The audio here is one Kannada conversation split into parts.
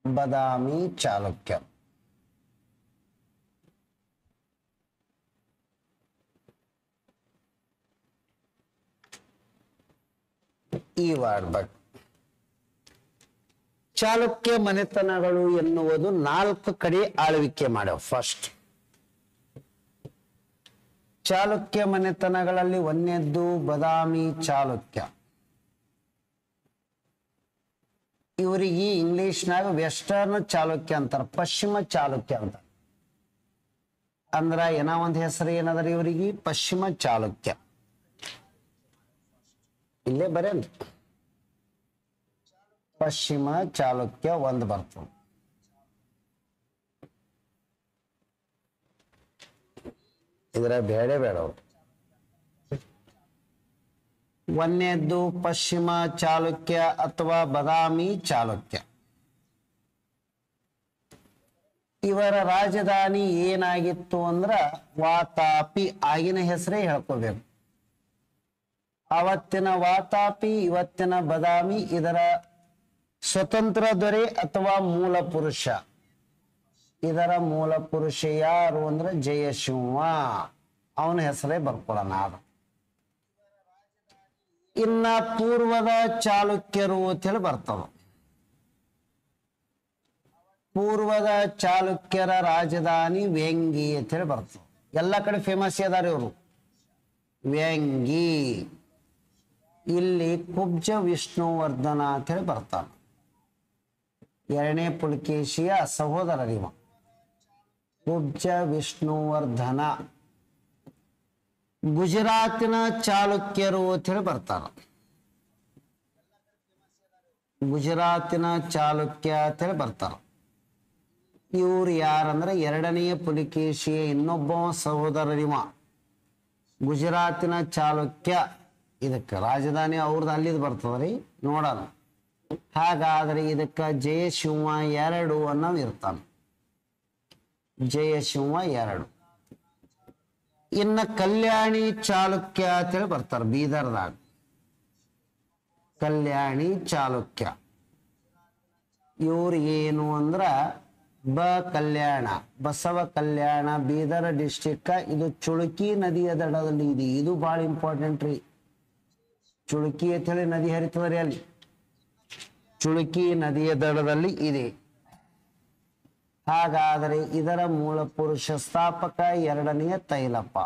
ಬದಾಮಿ ಚಾಲುಕ್ಯ. ಈ ವಾರ್ಡ್ ಬಗ್ಗೆ ಚಾಲುಕ್ಯ ಮನೆತನಗಳು ಎನ್ನುವುದು 4 ಕಡೆ ಆಳ್ವಿಕೆ ಮಾಡ್ಯಾವ. ಫಸ್ಟ್ ಚಾಲುಕ್ಯ ಮನೆತನಗಳಲ್ಲಿ ಒಂದನೇದ್ದು ಬದಾಮಿ ಚಾಲುಕ್ಯ. ಇವರಿಗೆ ಇಂಗ್ಲಿಷ್ನಾಗ ವೆಸ್ಟರ್ನ್ ಚಾಲುಕ್ಯ ಅಂತಾರ, ಪಶ್ಚಿಮ ಚಾಲುಕ್ಯ ಅಂತ. ಅಂದ್ರ ಏನೋ ಒಂದ್ ಹೆಸರು ಏನದರ ಇವರಿಗೆ, ಪಶ್ಚಿಮ ಚಾಲುಕ್ಯ. ಇಲ್ಲೇ ಬರೇನ್ರಿ, ಪಶ್ಚಿಮ ಚಾಲುಕ್ಯ ಒಂದು ಬರ್ತದೆ. ಇದರ ಬೇಡ ಒಂದನೇದ್ದು ಪಶ್ಚಿಮ ಚಾಲುಕ್ಯ ಅಥವಾ ಬದಾಮಿ ಚಾಲುಕ್ಯ. ಇವರ ರಾಜಧಾನಿ ಏನಾಗಿತ್ತು ಅಂದ್ರ ವಾತಾಪಿ. ಆಗಿನ ಹೆಸರೇ ಹೇಳ್ಕೋಬೇಕು. ಅವತ್ತಿನ ವಾತಾಪಿ, ಇವತ್ತಿನ ಬದಾಮಿ. ಇದರ ಸ್ವತಂತ್ರ ದೊರೆ ಅಥವಾ ಮೂಲ ಪುರುಷ, ಇದರ ಮೂಲ ಪುರುಷ ಯಾರು ಅಂದ್ರೆ ಜಯಸಿಂಹ. ಅವನ ಹೆಸರೇ ಬರ್ಕೊಳ್ಳೋಣ. ಇನ್ನ ಪೂರ್ವದ ಚಾಲುಕ್ಯರು ಅಂತ ಹೇಳಿ ಬರ್ತವ. ಪೂರ್ವದ ಚಾಲುಕ್ಯರ ರಾಜಧಾನಿ ವೇಂಗಿ ಅಂತ ಹೇಳಿ ಬರ್ತವ. ಎಲ್ಲ ಕಡೆ ಫೇಮಸ್ ಇದಾರೆ ಇವರು, ವೇಂಗಿ. ಇಲ್ಲಿ ಕುಬ್ಜ ವಿಷ್ಣುವರ್ಧನ ಅಂತ ಹೇಳಿ ಬರ್ತಾನ. 2ನೇ ಪುಲಕೇಶಿಯ ಸಹೋದರರಿವ ಕುಬ್ಜ ವಿಷ್ಣುವರ್ಧನ. ಗುಜರಾತಿನ ಚಾಲುಕ್ಯರು ಅಂತ ಹೇಳಿ ಬರ್ತಾರ. ಗುಜರಾತಿನ ಚಾಲುಕ್ಯ ಅಂತ ಹೇಳಿ ಬರ್ತಾರ. ಇವ್ರು ಯಾರಂದ್ರೆ 2ನೇ ಪುಲಕೇಶಿಯ ಇನ್ನೊಬ್ಬ ಸಹೋದರರಿವ ಗುಜರಾತಿನ ಚಾಲುಕ್ಯ. ಇದಕ್ಕೆ ರಾಜಧಾನಿ ಅವ್ರದ್ದು ಅಲ್ಲಿದ್ ಬರ್ತದ್ರಿ, ನೋಡೋಣ. ಹಾಗಾದ್ರೆ ಇದಕ್ಕ ಜಯಸಿಂಹ 2 ಅನ್ನೋ ಇರ್ತಾನ. ಜಯಸಿಂಹ 2. ಇನ್ನ ಕಲ್ಯಾಣಿ ಚಾಲುಕ್ಯ ಅಂತೇಳಿ ಬರ್ತಾರ ಬೀದರ್ದಾಗ. ಕಲ್ಯಾಣಿ ಚಾಲುಕ್ಯ ಇವ್ರು ಏನು ಅಂದ್ರ ಕಲ್ಯಾಣ, ಬಸವ ಕಲ್ಯಾಣ, ಬೀದರ್ ಡಿಸ್ಟಿಕ್. ಇದು ಚುಳುಕಿ ನದಿಯ ದಡದಲ್ಲಿ ಇದೆ. ಇದು ಬಹಳ ಇಂಪಾರ್ಟೆಂಟ್ ರೀ. ಚುಳುಕಿ ಅಂತ ಹೇಳಿ ನದಿ ಹರಿತದ್ರಿ ಅಲ್ಲಿ. ಚುಳುಕಿ ನದಿಯ ದಡದಲ್ಲಿ ಇದೆ. ಹಾಗಾದರೆ ಇದರ ಮೂಲ ಪುರುಷ ಸ್ಥಾಪಕ 2ನೇ ತೈಲಪ್ಪ.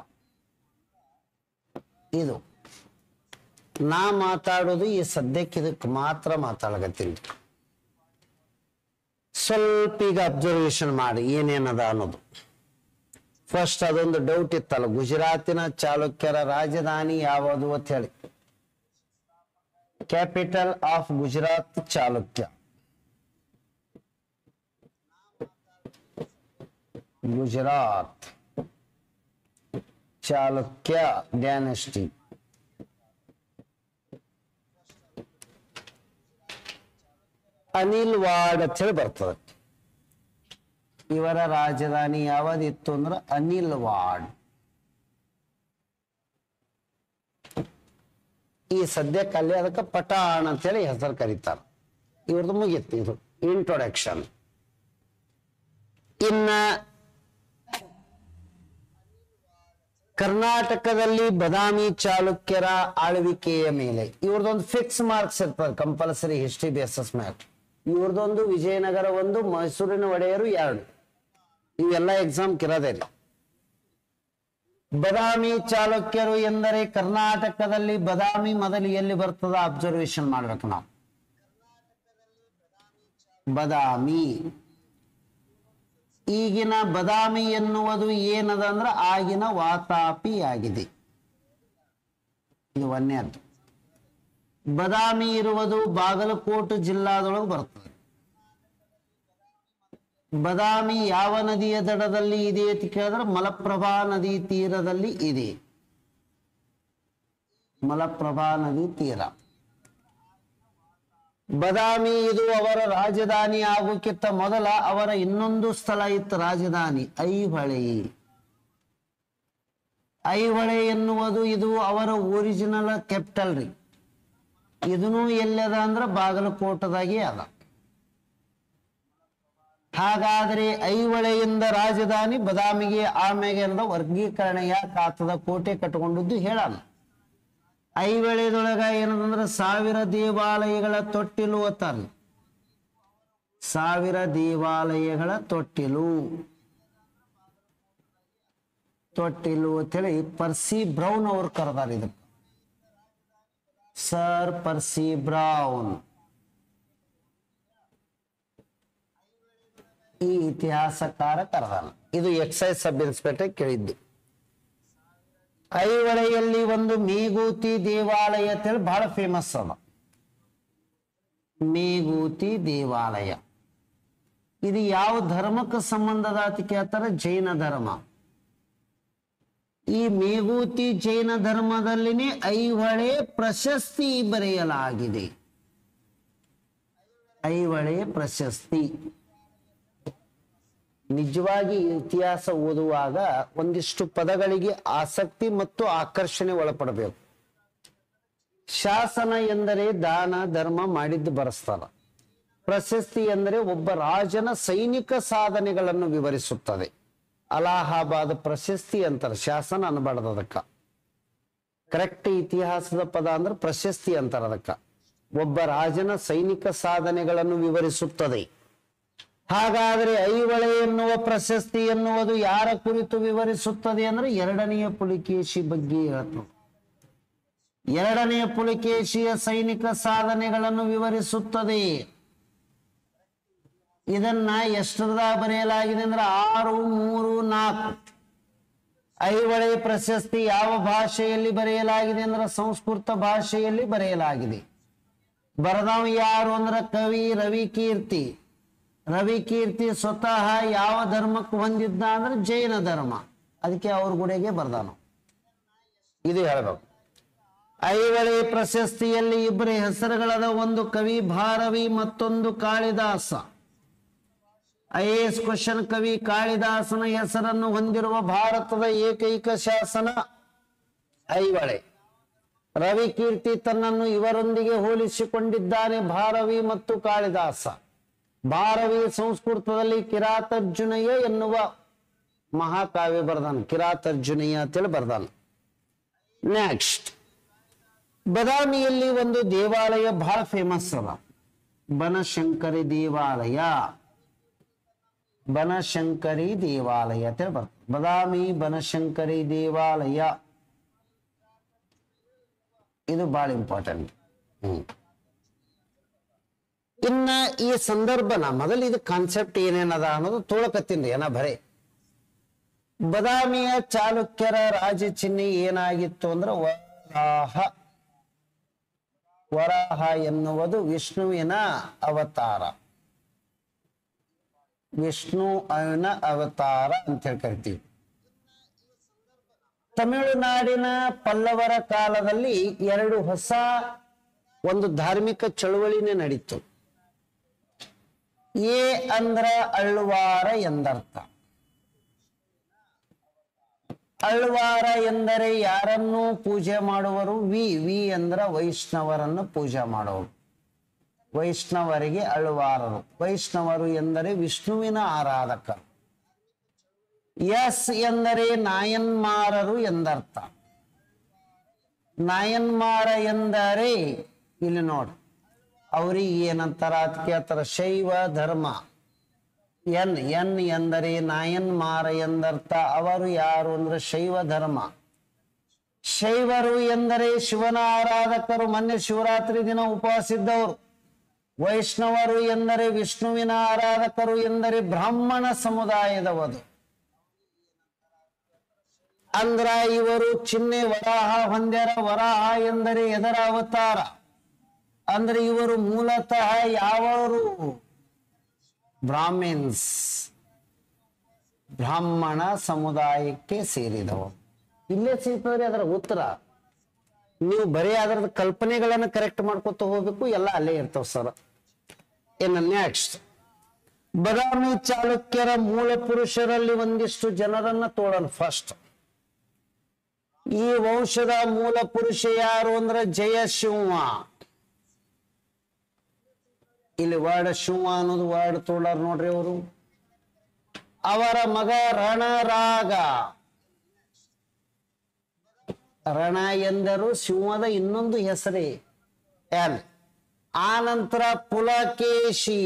ಇದು ನಾ ಮಾತಾಡೋದು ಈ ಸದ್ಯಕ್ಕೆ ಇದಕ್ಕೆ ಮಾತ್ರ ಮಾತಾಡಕತ್ತೀನಿ. ಸ್ವಲ್ಪ ಈಗ ಅಬ್ಸರ್ವೇಷನ್ ಮಾಡಿ ಏನೇನದ ಅನ್ನೋದು. ಫಸ್ಟ್ ಅದೊಂದು ಡೌಟ್ ಇತ್ತಲ್ಲ, ಗುಜರಾತಿನ ಚಾಲುಕ್ಯರ ರಾಜಧಾನಿ ಯಾವುದು ಅಂತ ಹೇಳಿ. Capital of Gujarat Chalukya. Gujarat Chalukya dynasty. Anilwad ಅಂತ ಹೇಳಿ ಬರ್ತದೆ. ಇವರ ರಾಜಧಾನಿ ಯಾವ್ದಿತ್ತು ಅಂದ್ರೆ ಅನಿಲ್ವಾಡ್. ಈ ಸದ್ಯಕ್ಕೆ ಅಲ್ಲಿ ಅದಕ್ಕೆ ಪಠಾಣ್ ಅಂತೇಳಿ ಹೆಸರು ಕರೀತಾರೆ. ಇವ್ರದ್ದು ಮುಗಿತ್ತು ಇದು ಇಂಟ್ರೊಡಕ್ಷನ್. ಇನ್ನ ಕರ್ನಾಟಕದಲ್ಲಿ ಬದಾಮಿ ಚಾಲುಕ್ಯರ ಆಳ್ವಿಕೆಯ ಮೇಲೆ ಇವ್ರದೊಂದು ಫಿಕ್ಸ್ ಮಾರ್ಕ್ಸ್ ಇರ್ತದೆ ಕಂಪಲ್ಸರಿ ಹಿಸ್ಟ್ರಿ ಬೇಸಸ್ ಮ್ಯಾಟ್. ಇವ್ರದೊಂದು ವಿಜಯನಗರ 1, ಮೈಸೂರಿನ ಒಡೆಯರು 2. ಇವೆಲ್ಲ ಎಕ್ಸಾಮ್ ಕಿರೋದೇ. ಬದಾಮಿ ಚಾಲುಕ್ಯರು ಎಂದರೆ ಕರ್ನಾಟಕದಲ್ಲಿ ಬದಾಮಿ ಮೊದಲು ಎಲ್ಲಿ ಬರ್ತದ ಅಬ್ಸರ್ವೇಷನ್ ಮಾಡ್ಬೇಕು ನಾವು. ಬದಾಮಿ, ಈಗಿನ ಬದಾಮಿ ಎನ್ನುವುದು ಏನದ ಅಂದ್ರೆ ಆಗಿನ ವಾತಾಪಿ ಆಗಿದೆ. ಇದು ಒಂದನೇದು. ಬದಾಮಿ ಇರುವುದು ಬಾಗಲಕೋಟೆ ಜಿಲ್ಲಾದೊಳಗೆ ಬರ್ತದೆ. ಬದಾಮಿ ಯಾವ ನದಿಯ ದಡದಲ್ಲಿ ಇದೆ ಅಂತ ಕೇಳಿದ್ರೆ ಮಲಪ್ರಭಾ ನದಿ ತೀರದಲ್ಲಿ ಇದೆ. ಮಲಪ್ರಭಾ ನದಿ ತೀರ. ಬದಾಮಿ ಇದು ಅವರ ರಾಜಧಾನಿ ಆಗೋಕ್ಕಿಂತ ಮೊದಲ ಅವರ ಇನ್ನೊಂದು ಸ್ಥಳ ಇತ್ತು ರಾಜಧಾನಿ, ಐಹೊಳೆ. ಐಹೊಳೆ ಎನ್ನುವುದು ಇದು ಅವರ ಒರಿಜಿನಲ್ ಕ್ಯಾಪಿಟಲ್ ರೀ. ಇದನ್ನು ಎಲ್ಲದ ಅಂದ್ರ ಬಾಗಲಕೋಟದಾಗೆ ಅದ. ಹಾಗಾದ್ರೆ ಐಹೊಳೆಯಿಂದ ರಾಜಧಾನಿ ಬದಾಮಿಗೆ ಆಮೆಗೆ ಅನ್ನದ ವರ್ಗೀಕರಣ ಯಾಕೆ ಆತದ ಕೋಟೆ ಕಟ್ಟಿಕೊಂಡದ್ದು ಹೇಳಲ್ಲ. ಐಹೊಳೆದೊಳಗ ಏನದಂದ್ರೆ 1000 ದೇವಾಲಯಗಳ ತೊಟ್ಟಿಲು ಅತ್ತಾರ. 1000 ದೇವಾಲಯಗಳ ತೊಟ್ಟಿಲು ಅಂತೇಳಿ ಪರ್ಸಿ ಬ್ರೌನ್ ಅವ್ರು ಕರೆದಾರ ಇದಕ್ಕೆ. ಸರ್ ಪರ್ಸಿ ಬ್ರೌನ್ ಈ ಇತಿಹಾಸಕಾರ ಕರೆದಾನ. ಇದು ಎಕ್ಸೈಸ್ ಸಬ್ ಇನ್ಸ್ಪೆಕ್ಟರ್ ಕೇಳಿದ್ದು. ಐಹೊಳೆಯಲ್ಲಿ ಒಂದು ಮೇಗೂತಿ ದೇವಾಲಯ ಅಂತೇಳಿ ಬಹಳ ಫೇಮಸ್ ಅದ. ಮೇಗೂತಿ ದೇವಾಲಯ ಇದು ಯಾವ ಧರ್ಮಕ್ಕೆ ಸಂಬಂಧದ ಅಂತ ಕೇಳ್ತಾರ? ಜೈನ ಧರ್ಮ. ಈ ಮೇಗೂತಿ ಜೈನ ಧರ್ಮದಲ್ಲಿನೇ ಐಹೊಳೆ ಪ್ರಶಸ್ತಿ ಬರೆಯಲಾಗಿದೆ. ಐಹೊಳೆ ಪ್ರಶಸ್ತಿ ನಿಜವಾಗಿ ಇತಿಹಾಸ ಓದುವಾಗ ಒಂದಿಷ್ಟು ಪದಗಳಿಗೆ ಆಸಕ್ತಿ ಮತ್ತು ಆಕರ್ಷಣೆ ಒಳಪಡಬೇಕು. ಶಾಸನ ಎಂದರೆ ದಾನ ಧರ್ಮ ಮಾಡಿದ್ದು ಬರೆಸ್ತಾರ. ಪ್ರಶಸ್ತಿ ಎಂದರೆ ಒಬ್ಬ ರಾಜನ ಸೈನಿಕ ಸಾಧನೆಗಳನ್ನು ವಿವರಿಸುತ್ತದೆ. ಅಲಹಾಬಾದ್ ಪ್ರಶಸ್ತಿ ಅಂತಾರೆ, ಶಾಸನ ಅನ್ಬಾರ್ದು ಅದಕ್ಕ. ಕರೆಕ್ಟ್ ಇತಿಹಾಸದ ಪದ ಅಂದ್ರೆ ಪ್ರಶಸ್ತಿ ಅಂತಾರ ಅದಕ್ಕ. ಒಬ್ಬ ರಾಜನ ಸೈನಿಕ ಸಾಧನೆಗಳನ್ನು ವಿವರಿಸುತ್ತದೆ. ಹಾಗಾದ್ರೆ ಐಹೊಳೆ ಎನ್ನುವ ಪ್ರಶಸ್ತಿ ಎನ್ನುವುದು ಯಾರ ಕುರಿತು ವಿವರಿಸುತ್ತದೆ ಅಂದ್ರೆ 2ನೇ ಪುಲಿಕೇಶಿ ಬಗ್ಗೆ ಹೇಳ್ತು. 2ನೇ ಪುಲಿಕೇಶಿಯ ಸೈನಿಕ ಸಾಧನೆಗಳನ್ನು ವಿವರಿಸುತ್ತದೆ. ಇದನ್ನ ಎಷ್ಟರದ ಬರೆಯಲಾಗಿದೆ ಅಂದ್ರೆ 6, 3, 4. ಐಹೊಳೆ ಪ್ರಶಸ್ತಿ ಯಾವ ಭಾಷೆಯಲ್ಲಿ ಬರೆಯಲಾಗಿದೆ ಅಂದ್ರೆ ಸಂಸ್ಕೃತ ಭಾಷೆಯಲ್ಲಿ ಬರೆಯಲಾಗಿದೆ. ಬರದವ ಯಾರು ಅಂದ್ರೆ ಕವಿ ರವಿಕೀರ್ತಿ. ರವಿಕೀರ್ತಿ ಸ್ವತಃ ಯಾವ ಧರ್ಮಕ್ಕೆ ಹೊಂದಿದ್ದ ಅಂದ್ರೆ ಜೈನ ಧರ್ಮ. ಅದಕ್ಕೆ ಅವ್ರ ಗುಡೆಗೆ ಬರ್ದಾನ. ಇದು ಹೇಳ್ಬೇಕು. ಐಹೊಳೆ ಪ್ರಶಸ್ತಿಯಲ್ಲಿ 2 ಹೆಸರುಗಳದ. ಒಂದು ಕವಿ ಭಾರವಿ, ಮತ್ತೊಂದು ಕಾಳಿದಾಸ. IAS ಕ್ವಶನ್: ಕವಿ ಕಾಳಿದಾಸನ ಹೆಸರನ್ನು ಹೊಂದಿರುವ ಭಾರತದ ಏಕೈಕ ಶಾಸನ ಐಹೊಳೆ. ರವಿಕೀರ್ತಿ ತನ್ನನ್ನು ಇವರೊಂದಿಗೆ ಹೋಲಿಸಿಕೊಂಡಿದ್ದಾನೆ, ಭಾರವಿ ಮತ್ತು ಕಾಳಿದಾಸ. ಭಾರವಿ ಸಂಸ್ಕೃತದಲ್ಲಿ ಕಿರಾತಾರ್ಜುನೀಯ ಎನ್ನುವ ಮಹಾಕಾವ್ಯ ಬರ್ದಾನ. ಕಿರಾತಾರ್ಜುನೀಯ ಅಂತೇಳಿ ಬರ್ದಾನ. ನೆಕ್ಸ್ಟ್, ಬದಾಮಿಯಲ್ಲಿ ಒಂದು ದೇವಾಲಯ ಬಹಳ ಫೇಮಸ್ ಅದ, ಬನಶಂಕರಿ ದೇವಾಲಯ. ಬನಶಂಕರಿ ದೇವಾಲಯ ಅಂತೇಳಿ ಬರ್ತದೆ. ಬದಾಮಿ ಬನಶಂಕರಿ ದೇವಾಲಯ ಇದು ಬಹಳ ಇಂಪಾರ್ಟೆಂಟ್. ಇನ್ನ ಈ ಸಂದರ್ಭನ ಮೊದಲು ಇದು ಕಾನ್ಸೆಪ್ಟ್ ಏನೇನದ ಅನ್ನೋದು ತೋಳಕತ್ತೀನಿ ಏನ ಬರೇ. ಬದಾಮಿಯ ಚಾಲುಕ್ಯರ ರಾಜ ಚಿಹ್ನೆ ಏನಾಗಿತ್ತು ಅಂದ್ರೆ ವರಾಹ. ವರಾಹ ಎನ್ನುವುದು ವಿಷ್ಣುವಿನ ಅವತಾರ. ವಿಷ್ಣುವಿನ ಅವತಾರ ಅಂತ ಹೇಳಿ ಕರಿತೀವಿ. ತಮಿಳುನಾಡಿನ ಪಲ್ಲವರ ಕಾಲದಲ್ಲಿ 2 ಹೊಸ ಒಂದು ಧಾರ್ಮಿಕ ಚಳುವಳಿನೇ ನಡೀತು. ಎ ಅಂದ್ರ ಅಳ್ವಾರ ಎಂದರ್ಥ. ಅಳ್ವಾರ ಎಂದರೆ ಯಾರನ್ನು ಪೂಜೆ ಮಾಡುವರು. ವಿ ಅಂದ್ರ ವೈಷ್ಣವರನ್ನು ಪೂಜೆ ಮಾಡುವರು. ವೈಷ್ಣವರಿಗೆ ಅಳ್ವಾರರು. ವೈಷ್ಣವರು ಎಂದರೆ ವಿಷ್ಣುವಿನ ಆರಾಧಕರು. ಎಸ್ ಎಂದರೆ ನಾಯನ್ಮಾರರು ಎಂದರ್ಥ. ನಾಯನ್ಮಾರ ಎಂದರೆ ಇಲ್ಲಿ ನೋಡಿ ಅವ್ರಿಗೆ ಏನಂತಾರ ಅಂತ ಕೇಳ್ತಾರ, ಶೈವ ಧರ್ಮ. ಎನ್ ಎಂದರೆ ನಾಯನ್ಮಾರ ಎಂದರ್ಥ. ಅವರು ಯಾರು ಅಂದ್ರೆ ಶೈವ ಧರ್ಮ. ಶೈವರು ಎಂದರೆ ಶಿವನ ಆರಾಧಕರು, ಮೊನ್ನೆ ಶಿವರಾತ್ರಿ ದಿನ ಉಪವಾಸ ಇದ್ದವರು. ವೈಷ್ಣವರು ಎಂದರೆ ವಿಷ್ಣುವಿನ ಆರಾಧಕರು ಎಂದರೆ ಬ್ರಾಹ್ಮಣ ಸಮುದಾಯದವರು. ಅಂದ್ರ ಇವರು ಚಿಹ್ನೆ ವರಾಹ ಹೊಂದ್ಯಾರ. ವರಾಹ ಎಂದರೆ ಎದರ ಅವತಾರ ಅಂದ್ರೆ ಇವರು ಮೂಲತಃ ಯಾವರು ಬ್ರಾಹ್ಮಿನ್ಸ್, ಬ್ರಾಹ್ಮಣ ಸಮುದಾಯಕ್ಕೆ ಸೇರಿದವರು. ಇಲ್ಲೇ ಸಿಗ್ತದ್ರಿ ಅದರ ಉತ್ತರ. ನೀವು ಬರೀ ಅದರದ ಕಲ್ಪನೆಗಳನ್ನ ಕರೆಕ್ಟ್ ಮಾಡ್ಕೊತ ಹೋಗ್ಬೇಕು, ಎಲ್ಲ ಅಲ್ಲೇ ಇರ್ತಾವ ಸರ್. ಇನ್ನು ನೆಕ್ಸ್ಟ್, ಬದಾಮಿ ಚಾಲುಕ್ಯರ ಮೂಲ ಪುರುಷರಲ್ಲಿ ಒಂದಿಷ್ಟು ಜನರನ್ನ ತೋಳೋಣ. ಫಸ್ಟ್, ಈ ವಂಶದ ಮೂಲ ಪುರುಷ ಯಾರು ಅಂದ್ರೆ ಜಯಸಿಂಹ. ಇಲ್ಲಿ ವರ್ಡ್ ಶಿವ ಅನ್ನೋದು ವರ್ಡ್ ತೋಳಾರ ನೋಡ್ರಿ ಅವರು. ಅವರ ಮಗ ರಣರಾಗ. ರಣ ಎಂದರು ಸಿಂಹದ ಇನ್ನೊಂದು ಹೆಸರೇ. ಎಲ್. ಆ ನಂತರ ಪುಲಕೇಶಿ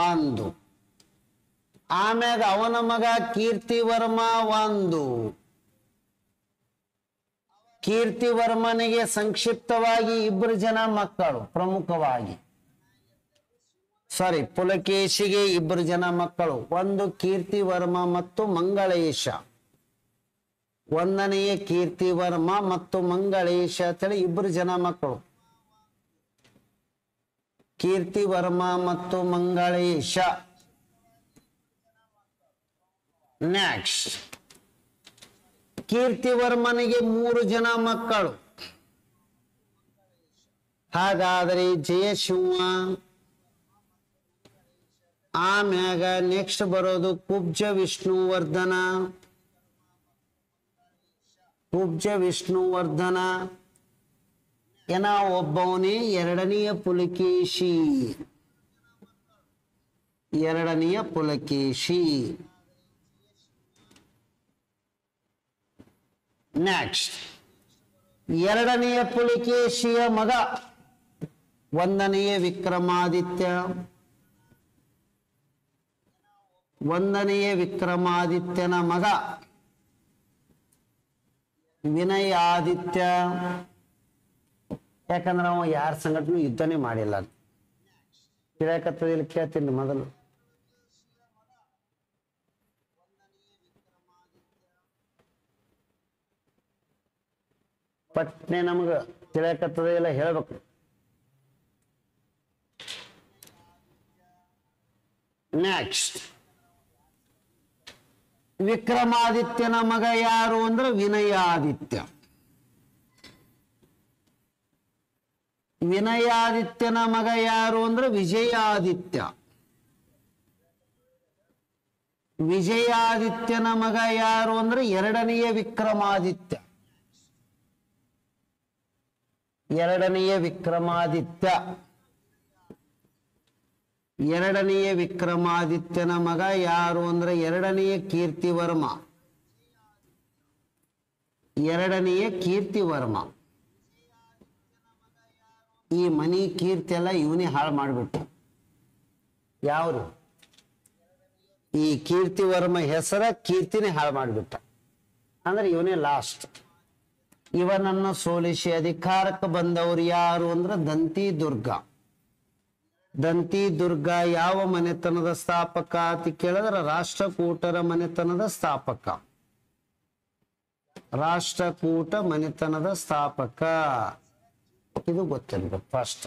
ಒಂದು. ಆಮ್ಯಾಗ ಅವನ ಮಗ ಕೀರ್ತಿವರ್ಮ ಒಂದು. ಕೀರ್ತಿವರ್ಮನಿಗೆ ಸಂಕ್ಷಿಪ್ತವಾಗಿ ಇಬ್ಬರು ಜನ ಮಕ್ಕಳು ಪ್ರಮುಖವಾಗಿ. ಪುಲಕೇಶಿಗೆ ಇಬ್ಬರು ಜನ ಮಕ್ಕಳು. ಒಂದು ಕೀರ್ತಿವರ್ಮ ಮತ್ತು ಮಂಗಳೇಶ. ಒಂದನೆಯ ಕೀರ್ತಿವರ್ಮ ಮತ್ತು ಮಂಗಳೇಶ ಅಂತೇಳಿ ಇಬ್ಬರು ಜನ ಮಕ್ಕಳು. ಕೀರ್ತಿವರ್ಮ ಮತ್ತು ಮಂಗಳೇಶ. ನೆಕ್ಸ್ಟ್, ಕೀರ್ತಿವರ್ಮನಿಗೆ 3 ಜನ ಮಕ್ಕಳು. ಹಾಗಾದರೆ ಜಯಸಿಂಹ, ಆಮ್ಯಾಗ ನೆಕ್ಸ್ಟ್ ಬರೋದು ಕುಬ್ಜ ವಿಷ್ಣುವರ್ಧನ. ಕುಬ್ಜ ವಿಷ್ಣುವರ್ಧನ ಏನ ಒಬ್ಬವನೇ ಎರಡನೆಯ ಪುಲಕೇಶಿ. ಎರಡನೆಯ ಪುಲಕೇಶಿ. ನೆಕ್ಸ್ಟ್, ಎರಡನೆಯ ಪುಲಕೇಶಿಯ ಮಗ ಒಂದನೆಯ ವಿಕ್ರಮಾದಿತ್ಯ. ಒಂದನೆಯ ವಿಕ್ರಮಾದಿತ್ಯನ ಮಗ ವಿನಯಾದಿತ್ಯ. ಯಾಕಂದ್ರೆ ಅವ ಯಾರ ಸಂಘಟನೆ ಯುದ್ಧನೇ ಮಾಡಿಲ್ಲ. ಕೇಳಕತ್ತದಿಲ್ಲ, ಕೇಳ್ತೀನಿ ಮೊದಲು. ಪಟ್ನೆ ನಮಗ ತಿಳಿಯಕತ್ತದ ಇಲ್ಲ ಹೇಳ್ಬೇಕು. ನೆಕ್ಸ್ಟ್, ವಿಕ್ರಮಾದಿತ್ಯನ ಮಗ ಯಾರು ಅಂದ್ರೆ ವಿನಯಾದಿತ್ಯ. ವಿನಯಾದಿತ್ಯನ ಮಗ ಯಾರು ಅಂದ್ರೆ ವಿಜಯಾದಿತ್ಯ. ವಿಜಯಾದಿತ್ಯನ ಮಗ ಯಾರು ಅಂದ್ರೆ ಎರಡನೆಯ ವಿಕ್ರಮಾದಿತ್ಯ. ಎರಡನೆಯ ವಿಕ್ರಮಾದಿತ್ಯ. ಎರಡನೆಯ ವಿಕ್ರಮಾದಿತ್ಯನ ಮಗ ಯಾರು ಅಂದ್ರೆ ಎರಡನೆಯ ಕೀರ್ತಿವರ್ಮ. ಎರಡನೆಯ ಕೀರ್ತಿವರ್ಮ. ಈ ಮನಿ ಕೀರ್ತಿ ಎಲ್ಲ ಇವನೇ ಹಾಳು ಮಾಡಿಬಿಟ್ಟು. ಯಾರು? ಈ ಕೀರ್ತಿವರ್ಮ ಹೆಸರ ಕೀರ್ತಿನೇ ಹಾಳು ಮಾಡಿಬಿಟ್ಟ. ಅಂದ್ರೆ ಇವನೇ ಲಾಸ್ಟ್. ಇವನನ್ನು ಸೋಲಿಸಿ ಅಧಿಕಾರಕ್ಕೆ ಬಂದವರು ಯಾರು ಅಂದ್ರೆ ದಂತಿ ದುರ್ಗ. ದಂತಿ ದುರ್ಗ ಯಾವ ಮನೆತನದ ಸ್ಥಾಪಕ ಅಂತ ಕೇಳಿದ್ರೆ ರಾಷ್ಟ್ರಕೂಟರ ಮನೆತನದ ಸ್ಥಾಪಕ. ರಾಷ್ಟ್ರಕೂಟ ಮನೆತನದ ಸ್ಥಾಪಕ. ಇದು ಗೊತ್ತಿರ್ಬೇಕು ಫಸ್ಟ್.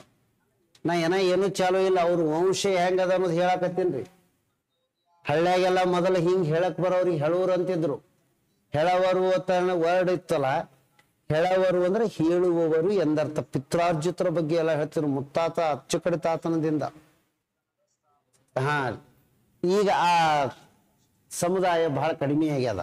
ನಾ ಏನು ಚಾಲು ಇಲ್ಲ, ಅವ್ರ ವಂಶ ಹೆಂಗದ ಅನ್ನೋದು ಹೇಳಕತ್ತೀನ್ರಿ. ಹಳ್ಳ್ಯಾಗೆಲ್ಲ ಮೊದಲು ಹಿಂಗ್ ಹೇಳಕ್ ಬರೋರಿಗೆ ಹೇಳುವರು ಅಂತಿದ್ರು. ಹೇಳವರು ಅಂತ ವರ್ಡ್ ಇತ್ತಲ್ಲ, ಹೇಳವರು ಅಂದ್ರೆ ಹೇಳುವವರು ಎಂದರ್ಥ. ಪಿತ್ರಾರ್ಜಿತರ ಬಗ್ಗೆ ಎಲ್ಲ ಹೇಳ್ತಿದ್ರು ಮುತ್ತಾತ ಅಚ್ಚುಕಡೆ ತಾತನದಿಂದ. ಈಗ ಆ ಸಮುದಾಯ ಬಹಳ ಕಡಿಮೆ ಆಗ್ಯದ.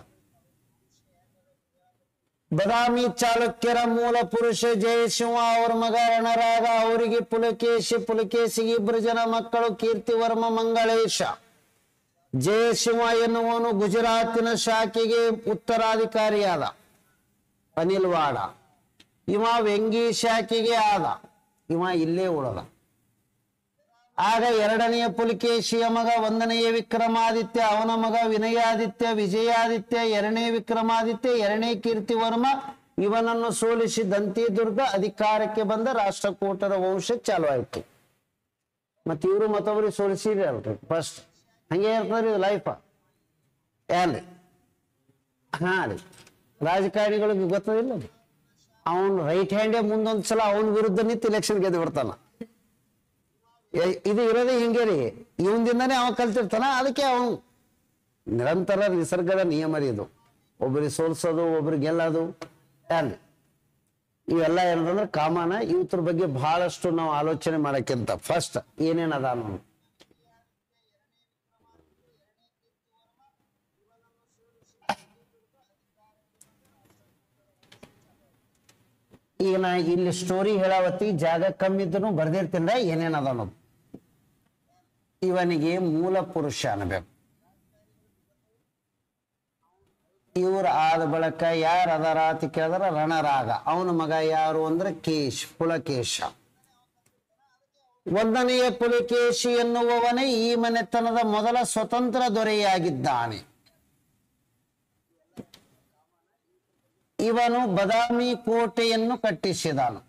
ಬದಾಮಿ ಚಾಲುಕ್ಯರ ಮೂಲ ಪುರುಷ ಜಯಸಿಂಹ, ಅವ್ರ ಮಗ ರಣರಾಗ, ಅವರಿಗೆ ಪುಲಕೇಶಿ. ಪುಲಕೇಶಿಗೆ ಇಬ್ಬರು ಜನ ಮಕ್ಕಳು, ಕೀರ್ತಿವರ್ಮ, ಮಂಗಳೇಶ. ಜಯಸಿಂಹ ಎನ್ನುವನು ಗುಜರಾತಿನ ಶಾಖೆಗೆ ಉತ್ತರಾಧಿಕಾರಿಯಾದ, ಅನಿಲ್ವಾಡ. ಇವ ವೆಂಗಿ ಶಾಖೆಗೆ ಆದ, ಇವ ಇಲ್ಲೇ ಉಳದ. ಆಗ ಎರಡನೆಯ ಪುಲಕೇಶಿಯ ಮಗ ಒಂದನೆಯ ವಿಕ್ರಮಾದಿತ್ಯ, ಅವನ ಮಗ ವಿನಯಾದಿತ್ಯ, ವಿಜಯಾದಿತ್ಯ, ಎರಡನೇ ವಿಕ್ರಮಾದಿತ್ಯ, ಎರಡನೇ ಕೀರ್ತಿವರ್ಮ. ಇವನನ್ನು ಸೋಲಿಸಿ ದಂತಿ ದುರ್ಗ ಅಧಿಕಾರಕ್ಕೆ ಬಂದ ರಾಷ್ಟ್ರಕೂಟರ ವಂಶ ಚಾಲು ಆಯ್ತು. ಮತ್ತ ಇವರು ಮತ್ತೊಬ್ಬರಿಗೆ ಸೋಲಿಸಿರಿ ಅಲ್ರಿ ಫಸ್ಟ್. ಹಂಗೆ ಇರ್ತದ್ರಿ ಲೈಫ್. ಏನ್ರಿ? ರೀ ರಾಜಕಾರಣಿಗಳಿಗೆ ಗೊತ್ತದಿಲ್ಲ, ಅವನ್ ರೈಟ್ ಹ್ಯಾಂಡೇ ಮುಂದೊಂದ್ಸಲ ಅವನ ವಿರುದ್ಧ ನಿಂತು ಎಲೆಕ್ಷನ್ ಗೆದ್ದು ಬಿಡ್ತಾನ. ಇದು ಇರೋದೇ ಹಿಂಗೆ ರೀ. ಇವನ್ದಿಂದಾನೇ ಅವ ಕಲ್ತಿರ್ತಾನ. ಅದಕ್ಕೆ ಅವನು ನಿರಂತರ ನಿಸರ್ಗದ ನಿಯಮ ರೀ ಇದು. ಒಬ್ಬರಿಗೆ ಸೋಲ್ಸೋದು, ಒಬ್ರಿಗೆ ಗೆಲ್ಲೋದು. ಏನ್ರಿ? ಇವೆಲ್ಲ ಏನಂದ್ರೆ ಕಾಮನ. ಇವತ್ರ ಬಗ್ಗೆ ಬಹಳಷ್ಟು ನಾವು ಆಲೋಚನೆ ಮಾಡಕ್ಕಿಂತ ಫಸ್ಟ್ ಏನೇನದ ಅನ್ನೋದು. ಈಗ ನಾ ಇಲ್ಲಿ ಸ್ಟೋರಿ ಹೇಳಾವತ್ತಿ ಜಾಗ ಕಮ್ಮಿ ಇದ್ರು ಬರ್ದಿರ್ತೀನಿ ಏನೇನದ ಅನ್ನೋದು. ಇವನಿಗೆ ಮೂಲ ಪುರುಷ ಅನ್ಬೇಕು. ಇವ್ರು ಆದ ಬಳಕ ಯಾರು ಅದರ ಅಂತ ಕೇಳಿದ್ರ ರಣರಾಗ. ಅವನ ಮಗ ಯಾರು ಅಂದ್ರೆ ಪುಲಕೇಶ. ಒಂದನೆಯ ಪುಲಕೇಶಿ ಎನ್ನುವವನೇ ಈ ಮನೆತನದ ಮೊದಲ ಸ್ವತಂತ್ರ ದೊರೆಯಾಗಿದ್ದಾನೆ. ಇವನು ಬದಾಮಿ ಕೋಟೆಯನ್ನು ಕಟ್ಟಿಸಿದನು.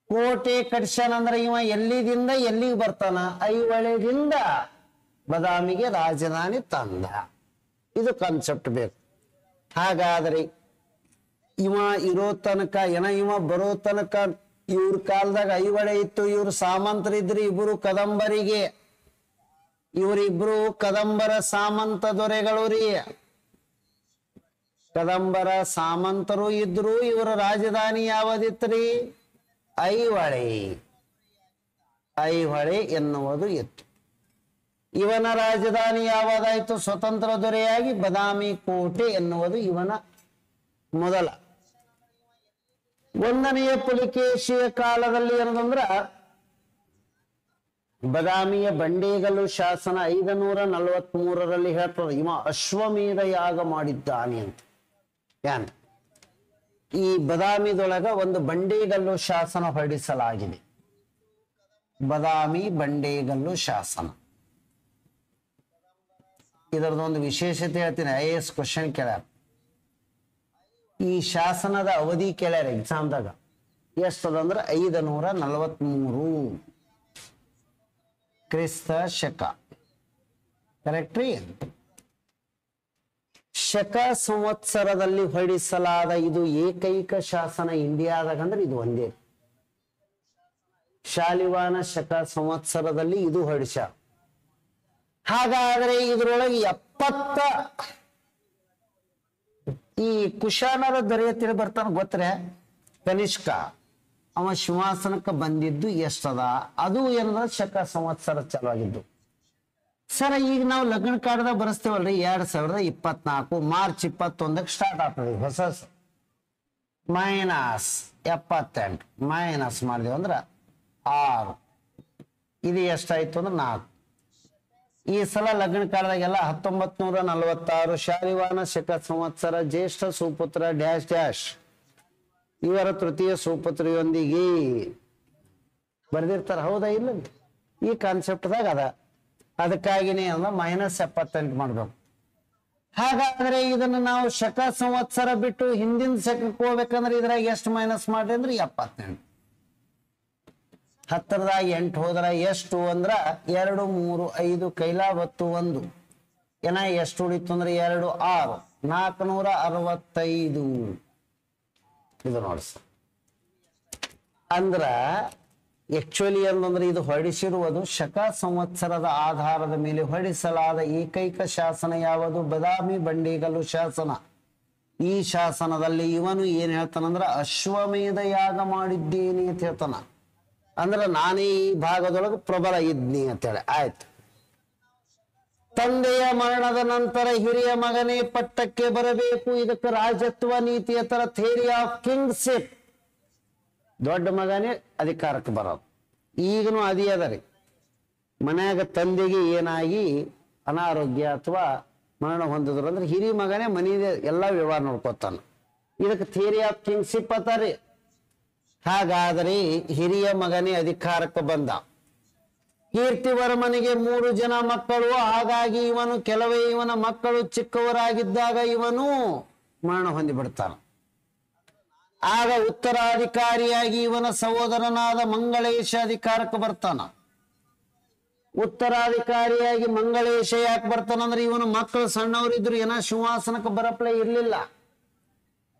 ಕೋಟೆ ಕಟ್ಟಿಸನಂದ್ರೆ ಇವ ಎಲ್ಲಿದಿಂದ ಎಲ್ಲಿಗೆ ಬರ್ತಾನ? ಐಹೊಳೆದಿಂದ ಬದಾಮಿಗೆ ರಾಜಧಾನಿ ತಂದ. ಇದು ಕಾನ್ಸೆಪ್ಟ್ ಬೇಕು. ಹಾಗಾದ್ರೆ ಇವ ಇರೋ ತನಕ ಇವ ಬರೋ ತನಕ ಇವ್ರ ಕಾಲದಾಗ ಐಹೊಳೆ ಇತ್ತು. ಇವ್ರು ಸಾಮಂತರಿದ್ರಿ, ಇಬ್ರು ಕದಂಬರಿಗೆ. ಇವರಿಬ್ರು ಕದಂಬರ ಸಾಮಂತ ದೊರೆಗಳು ರೀ. ಕದಂಬರ ಸಾಮಂತರು ಇದ್ರು. ಇವರ ರಾಜಧಾನಿ ಯಾವದಿತ್ರಿ? ಐಹೊಳೆ ಎನ್ನುವುದು ಇತ್ತು. ಇವನ ರಾಜಧಾನಿ ಯಾವದಾಯ್ತು? ಸ್ವತಂತ್ರ ದೊರೆಯಾಗಿ ಬದಾಮಿ ಕೋಟೆ ಎನ್ನುವುದು ಇವನ ಮೊದಲ. ಒಂದನೆಯ ಪುಲಿಕೇಶಿಯ ಕಾಲದಲ್ಲಿ ಏನಂದ್ರ ಬದಾಮಿಯ ಬಂಡೇಗಲ್ಲು ಶಾಸನ 543ರಲ್ಲಿ ಹೇಳ್ತದೆ ಇವ ಅಶ್ವಮೇಧ ಯಾಗ ಮಾಡಿದ್ದಾನೆ ಅಂತ. ಏನ್ ಈ ಬದಾಮಿದೊಳಗ ಒಂದು ಬಂಡೇಗಲ್ಲು ಶಾಸನ ಹೊರಡಿಸಲಾಗಿದೆ. ಬದಾಮಿ ಬಂಡೇಗಲ್ಲು ಶಾಸನ. ಇದರದೊಂದು ವಿಶೇಷತೆ ಹೇಳ್ತೀನಿ. IAS ಕ್ವಶನ್ ಕೇಳ್ಯಾರ. ಈ ಶಾಸನದ ಅವಧಿ ಕೇಳ್ಯಾರ ಎಕ್ಸಾಮ್ದಾಗ. ಎಷ್ಟದಂದ್ರೆ 543 ಕ್ರಿಸ್ತ ಶಕ. ಕರೆಕ್ಟ್ ರೀ? ಶಕ ಸಂವತ್ಸರದಲ್ಲಿ ಹೊರಡಿಸಲಾದ ಇದು ಏಕೈಕ ಶಾಸನ ಇಂಡಿಯಾದಾಗ. ಅಂದ್ರೆ ಇದು ಒಂದೇ. ಶಾಲಿವಾನ ಶಕ ಸಂವತ್ಸರದಲ್ಲಿ ಇದು ಹೊರಡಿಸ. ಹಾಗಾದ್ರೆ ಇದರೊಳಗೆ 70 ಈ ಕುಶಾನರ ದೊರೆಯ ತಿಳಿ ಬರ್ತಾನ ಗೊತ್ತರೆ. ಕನಿಷ್ಕ ಅವ ಸಿಂಹಾಸನಕ್ಕೆ ಬಂದಿದ್ದು ಎಷ್ಟದ? ಅದು ಏನಂದ್ರೆ ಶಕ ಸಂವತ್ಸರ ಚಾಲುವಾಗಿದ್ದು. ಸರ್ ಈಗ ನಾವು ಲಗ್ನ ಕಾರ್ಡ್ದಾಗ ಬರೆಸ್ತೇವಲ್ರಿ 2024 ಮಾರ್ಚ್ 21ಕ್ಕೆ ಸ್ಟಾರ್ಟ್ ಆಗ್ತದೆ ಹೊಸ. ಮೈನಸ್ 78 ಮೈನಸ್ ಮಾಡಿದೆವು ಅಂದ್ರೆ 6. ಇದು ಎಷ್ಟಾಯ್ತು ಅಂದ್ರೆ 4. ಈ ಸಲ ಲಗ್ನ ಕಾಲದಾಗೆಲ್ಲ 1946 ಶಾಲಿವಾನ ಶಕ ಸಂವತ್ಸರ ಜ್ಯೇಷ್ಠ ಸುಪುತ್ರ ಡ್ಯಾಶ್ ಡ್ಯಾಶ್ ಇವರ ತೃತೀಯ ಸುಪುತ್ರಿಯೊಂದಿಗೆ ಬರ್ದಿರ್ತಾರ. ಹೌದಾ? ಇಲ್ಲ ಈ ಕಾನ್ಸೆಪ್ಟ್ದಾಗ ಅದ. ಅದಕ್ಕಾಗಿನೇ ಅಂದ್ರೆ -78 ಮಾಡ್ಬೇಕು. ಹಾಗಾದ್ರೆ ಇದನ್ನು ನಾವು ಶಕ ಸಂವತ್ಸರ ಬಿಟ್ಟು ಹಿಂದಿನ ಶಕಕ್ಕೆ ಹೋಗ್ಬೇಕಂದ್ರೆ ಇದ್ರಾಗ ಎಷ್ಟು ಮೈನಸ್ ಮಾಡ್ರಿ ಅಂದ್ರೆ 78. 10ದಾಗ 8 ಹೋದ್ರ ಎಷ್ಟು ಅಂದ್ರ 2 3 5 ಕೈಲಾವತ್ತು 1 ಏನ ಎಷ್ಟು ಉಳಿತು ಅಂದ್ರೆ 2 6 465. ಇದು ನೋಡ್ಸ ಅಂದ್ರ ಆಕ್ಚುಲಿ ಅಂತಂದ್ರೆ ಇದು ಹೊರಡಿಸಿರುವುದು ಶಕ ಸಂವತ್ಸರದ ಆಧಾರದ ಮೇಲೆ ಹೊರಡಿಸಲಾದ ಏಕೈಕ ಶಾಸನ ಯಾವುದು? ಬದಾಮಿ ಬಂಡೇಗಲ್ಲು ಶಾಸನ. ಈ ಶಾಸನದಲ್ಲಿ ಇವನು ಏನ್ ಹೇಳ್ತಾನಂದ್ರ ಅಶ್ವಮೇಧ ಯಾಗ ಮಾಡಿದ್ದೇನೆ ಅಂತ ಹೇಳ್ತಾನ. ಅಂದ್ರೆ ನಾನೇ ಈ ಭಾಗದೊಳಗೆ ಪ್ರಬಲ ಇದ್ನಿ ಅಂತೇಳಿ. ಆಯ್ತು. ತಂದೆಯ ಮರಣದ ನಂತರ ಹಿರಿಯ ಮಗನೇ ಪಟ್ಟಕ್ಕೆ ಬರಬೇಕು. ಇದಕ್ಕೆ ರಾಜತ್ವ ನೀತಿಯ ತರ ಥಿಯರಿ ಆಫ್ ಕಿಂಗ್ಶಿಪ್. ದೊಡ್ಡ ಮಗನೇ ಅಧಿಕಾರಕ್ಕೆ ಬರೋದು. ಈಗನು ಅದೇ ಅದ ರೀ. ಮನ್ಯಾಗ ತಂದೆಗೆ ಏನಾಗಿ ಅನಾರೋಗ್ಯ ಅಥವಾ ಮರಣ ಹೊಂದಿದ್ರು ಅಂದ್ರೆ ಹಿರಿಯ ಮಗನೇ ಮನೆಯ ಎಲ್ಲ ವ್ಯವಹಾರ ನೋಡ್ಕೊತಾನ. ಇದಕ್ಕೆ ಥಿಯರಿ ಆಫ್ ಕಿಂಗ್ಶಿಪ್ ಅತ್ತಾರಿ. ಹಾಗಾದರೆ ಹಿರಿಯ ಮಗನೇ ಅಧಿಕಾರಕ್ಕೆ ಬಂದ. ಕೀರ್ತಿವರ್ಮನಿಗೆ 3 ಜನ ಮಕ್ಕಳು. ಹಾಗಾಗಿ ಇವನ ಮಕ್ಕಳು ಚಿಕ್ಕವರಾಗಿದ್ದಾಗ ಇವನು ಮರಣ ಹೊಂದಿಬಿಡ್ತಾನ. ಆಗ ಉತ್ತರಾಧಿಕಾರಿಯಾಗಿ ಇವನ ಸಹೋದರನಾದ ಮಂಗಳೇಶ ಅಧಿಕಾರಕ್ಕೆ ಬರ್ತಾನ. ಉತ್ತರಾಧಿಕಾರಿಯಾಗಿ ಮಂಗಳೇಶ ಯಾಕೆ ಬರ್ತಾನಂದ್ರೆ ಇವನ ಮಕ್ಕಳು ಸಣ್ಣವರಿದ್ರು ಏನ ಸಿಂಹಾಸನಕ್ಕೆ ಬರಪ್ಲೇ ಇರ್ಲಿಲ್ಲ.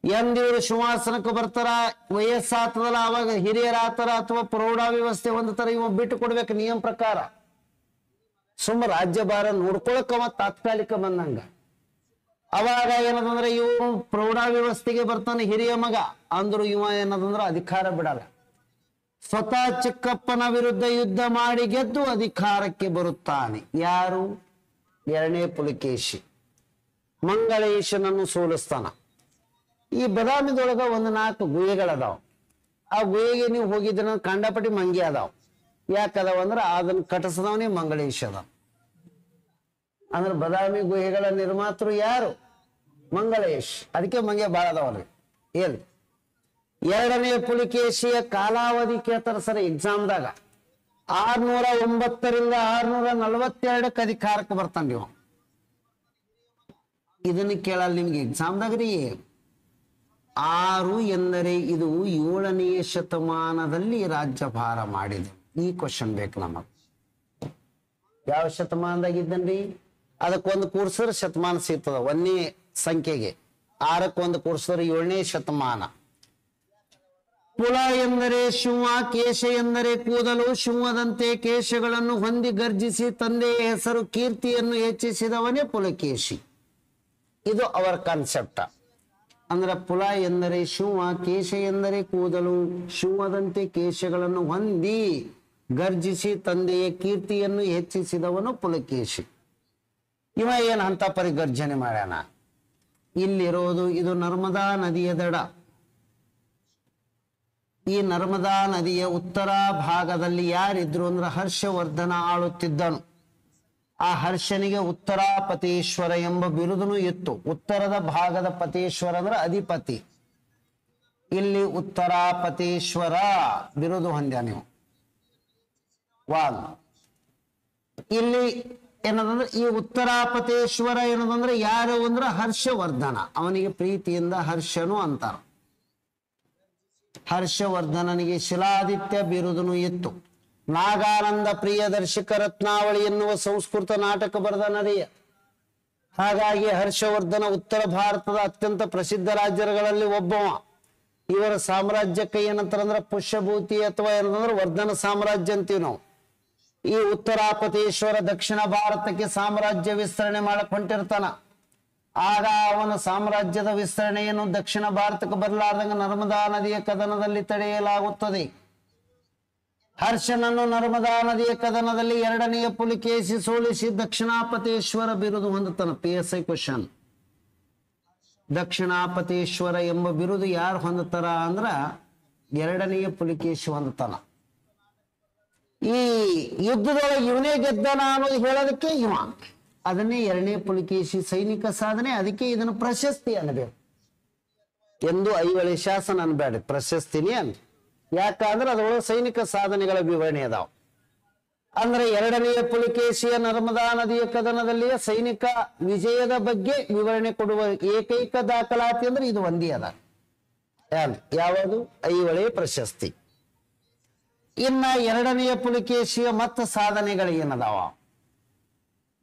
ಎಂದಿವರು ಸಿಂಹಾಸನಕ್ಕೆ ಬರ್ತಾರ ವಯಸ್ಸಾತದಲ್ಲ ಅವಾಗ ಹಿರಿಯರಾತರ ಅಥವಾ ಪ್ರೌಢ ವ್ಯವಸ್ಥೆ ಹೊಂದತಾರ. ಇವ ಬಿಟ್ಟು ಕೊಡ್ಬೇಕು ನಿಯಮ ಪ್ರಕಾರ. ಸುಮ್ಮ ರಾಜ್ಯಭಾರ ನೋಡ್ಕೊಳಕವ ತಾತ್ಕಾಲಿಕ ಬಂದಂಗ. ಅವಾಗ ಏನದಂದ್ರೆ ಇವ ಪ್ರೌಢ ವ್ಯವಸ್ಥೆಗೆ ಬರ್ತಾನೆ ಹಿರಿಯ ಮಗ. ಅಂದ್ರು ಇವ ಏನದಂದ್ರ ಅಧಿಕಾರ ಬಿಡಲ್ಲ. ಸ್ವತಃ ಚಿಕ್ಕಪ್ಪನ ವಿರುದ್ಧ ಯುದ್ಧ ಮಾಡಿ ಗೆದ್ದು ಅಧಿಕಾರಕ್ಕೆ ಬರುತ್ತಾನೆ. ಯಾರು? 2ನೇ ಪುಲಿಕೇಶಿ ಮಂಗಳೇಶನನ್ನು ಸೋಲಿಸ್ತಾನ. ಈ ಬದಾಮಿದೊಳಗ 4 ಗುಹೆಗಳದಾವ. ಆ ಗುಹೆಗೆ ನೀವು ಹೋಗಿದ್ರ ಕಂಡಪಟ್ಟಿ ಮಂಗಿ ಅದಾವ. ಯಾಕದಾವ ಅಂದ್ರ ಅದನ್ನ ಕಟ್ಟಿಸದವನೇ ಮಂಗಳೇಶ ಅದಾವ. ಅಂದ್ರೆ ಬದಾಮಿ ಗುಹೆಗಳ ನಿರ್ಮಾತೃ ಯಾರು? ಮಂಗಳೇಶ್, ಅದಕ್ಕೆ ಮಂಗೆ ಬಾಳ ಅದಾವಲ್ರಿ. ಏನ್ ಎರಡನೇ ಪುಲಿಕೇಶಿಯ ಕಾಲಾವಧಿ ಕೇಳ್ತಾರ ಸರ್ ಎಕ್ಸಾಮ್ದಾಗ. 609 ರಿಂದ 642 ಅಧಿಕಾರಕ್ಕೆ ಬರ್ತಾನ ನೀವು. ಇದನ್ನ ಕೇಳಲ್ಲ ನಿಮ್ಗೆ ಎಕ್ಸಾಮ್ದಾಗ್ರಿ. 6 ಎಂದರೆ ಇದು 7ನೇ ಶತಮಾನದಲ್ಲಿ ರಾಜ್ಯಭಾರ ಮಾಡಿದೆ. ಈ ಕ್ವಶನ್ ಬೇಕು ನಮಗ್. ಯಾವ ಶತಮಾನದಾಗ ಇದ್ದನ್ರಿ? ಅದಕ್ಕೊಂದು ಕೂರ್ಸಿದ್ರೆ ಶತಮಾನ ಸಿಗ್ತದ. 1ನೇ ಸಂಖ್ಯೆಗೆ 6ಕ್ಕೆ ಕೂರ್ಸಿದ್ರೆ 7ನೇ ಶತಮಾನ. ಪುಲ ಎಂದರೆ ಶಿವ, ಕೇಶ ಎಂದರೆ ಕೂದಲು. ಶಿವದಂತೆ ಕೇಶಗಳನ್ನು ಹೊಂದಿ ಗರ್ಜಿಸಿ ತಂದೆಯ ಹೆಸರು ಕೀರ್ತಿಯನ್ನು ಹೆಚ್ಚಿಸಿದವನೇ ಪುಲಕೇಶಿ. ಇದು ಅವರ ಕಾನ್ಸೆಪ್ಟ. ಅಂದ್ರೆ ಪುಲ ಎಂದರೆ ಶಿವ, ಕೇಶ ಎಂದರೆ ಕೂದಲು, ಶಿವದಂತೆ ಕೇಶಗಳನ್ನು ಹೊಂದಿ ಗರ್ಜಿಸಿ ತಂದೆಯ ಕೀರ್ತಿಯನ್ನು ಹೆಚ್ಚಿಸಿದವನು ಪುಲಕೇಶಿ. ಇವ ಏನ್ ಅಂತ ಪರಿಗರ್ಜನೆ ಮಾಡ್ಯಾನ? ಇಲ್ಲಿರೋದು ಇದು ನರ್ಮದಾ ನದಿಯ ದಡ. ಈ ನರ್ಮದಾ ನದಿಯ ಉತ್ತರ ಭಾಗದಲ್ಲಿ ಯಾರಿದ್ರು ಅಂದ್ರೆ ಹರ್ಷವರ್ಧನ ಆಳುತ್ತಿದ್ದನು. ಆ ಹರ್ಷನಿಗೆ ಉತ್ತರಾಪತೇಶ್ವರ ಎಂಬ ಬಿರುದನು ಇತ್ತು. ಉತ್ತರದ ಭಾಗದ ಪತೇಶ್ವರ ಅಂದ್ರೆ ಅಧಿಪತಿ. ಇಲ್ಲಿ ಉತ್ತರಾಪತೇಶ್ವರ ಬಿರುದು ಹೊಂದ್ಯ ನೀವು. ಇಲ್ಲಿ ಏನದಂದ್ರೆ ಈ ಉತ್ತರಾಪತೇಶ್ವರ ಏನದಂದ್ರೆ ಯಾರು ಅಂದ್ರೆ ಹರ್ಷವರ್ಧನ. ಅವನಿಗೆ ಪ್ರೀತಿಯಿಂದ ಹರ್ಷನು ಅಂತಾರ. ಹರ್ಷವರ್ಧನನಿಗೆ ಶಿಲಾದಿತ್ಯ ಬಿರುದನು ಇತ್ತು. ನಾಗಾನಂದ ಪ್ರಿಯದರ್ಶಕ ರತ್ನಾವಳಿ ಎನ್ನುವ ಸಂಸ್ಕೃತ ನಾಟಕ ಬರೆದನರಿಯ. ಹಾಗಾಗಿ ಹರ್ಷವರ್ಧನ ಉತ್ತರ ಭಾರತದ ಅತ್ಯಂತ ಪ್ರಸಿದ್ಧ ರಾಜ್ಯಗಳಲ್ಲಿ ಒಬ್ಬವ. ಇವರ ಸಾಮ್ರಾಜ್ಯಕ್ಕೆ ಏನಂತಾರಂದ್ರೆ ಪುಷ್ಯಭೂತಿ ಅಥವಾ ಏನಂದ್ರೆ ವರ್ಧನ ಸಾಮ್ರಾಜ್ಯ ಅಂತೀವಿ ನಾವು. ಈ ಉತ್ತರಾಪತೇಶ್ವರ ದಕ್ಷಿಣ ಭಾರತಕ್ಕೆ ಸಾಮ್ರಾಜ್ಯ ವಿಸ್ತರಣೆ ಮಾಡಕ್ ಹೊಂಟಿರ್ತಾನ. ಆಗ ಅವನ ಸಾಮ್ರಾಜ್ಯದ ವಿಸ್ತರಣೆಯನ್ನು ದಕ್ಷಿಣ ಭಾರತಕ್ಕೆ ಬರಲಾರ್ದಂಗ ನರ್ಮದಾ ನದಿಯ ಕದನದಲ್ಲಿ ತಡೆಯಲಾಗುತ್ತದೆ. ಹರ್ಷನನ್ನು ನರ್ಮದಾ ನದಿಯ ಕದನದಲ್ಲಿ 2ನೇ ಪುಲಿಕೇಶಿ ಸೋಲಿಸಿ ದಕ್ಷಿಣಾಪತೇಶ್ವರ ಬಿರುದು ಹೊಂದುತ್ತಾನ. PSI question. ದಕ್ಷಿಣಾಪತೇಶ್ವರ ಎಂಬ ಬಿರುದು ಯಾರು ಹೊಂದುತ್ತಾರ ಅಂದ್ರ 2ನೇ ಪುಲಿಕೇಶಿ ಹೊಂದುತ್ತಾನ. ಈ ಯುದ್ಧದೊಳಗೆ ಇವನೇ ಗೆದ್ದನ ಅನ್ನೋದು ಹೇಳೋದಕ್ಕೆ ಇವ. ಅದನ್ನೇ 2ನೇ ಪುಲಿಕೇಶಿ ಸೈನಿಕ ಸಾಧನೆ. ಅದಕ್ಕೆ ಇದನ್ನು ಪ್ರಶಸ್ತಿ ಅನ್ನಬೇಕು. ಎಂದು ಐವಳಿ ಶಾಸನ ಅನ್ಬೇಡ, ಪ್ರಶಸ್ತಿನಿ ಅನ್. ಯಾಕಂದ್ರೆ ಅದರೊಳಗೆ ಸೈನಿಕ ಸಾಧನೆಗಳ ವಿವರಣೆ ಅದಾವ. ಅಂದ್ರೆ 2ನೇ ಪುಲಿಕೇಶಿಯ ನರ್ಮದಾ ನದಿಯ ಕದನದಲ್ಲಿ ಸೈನಿಕ ವಿಜಯದ ಬಗ್ಗೆ ವಿವರಣೆ ಕೊಡುವ ಏಕೈಕ ದಾಖಲಾತಿ ಅಂದ್ರೆ ಇದು ಒಂದೇ ಅದ. ಯಾವುದು? ಐವಳಿ ಪ್ರಶಸ್ತಿ. ಇನ್ನ 2ನೇ ಪುಲಿಕೇಶಿಯ ಮತ್ತ ಸಾಧನೆಗಳು ಏನದಾವ?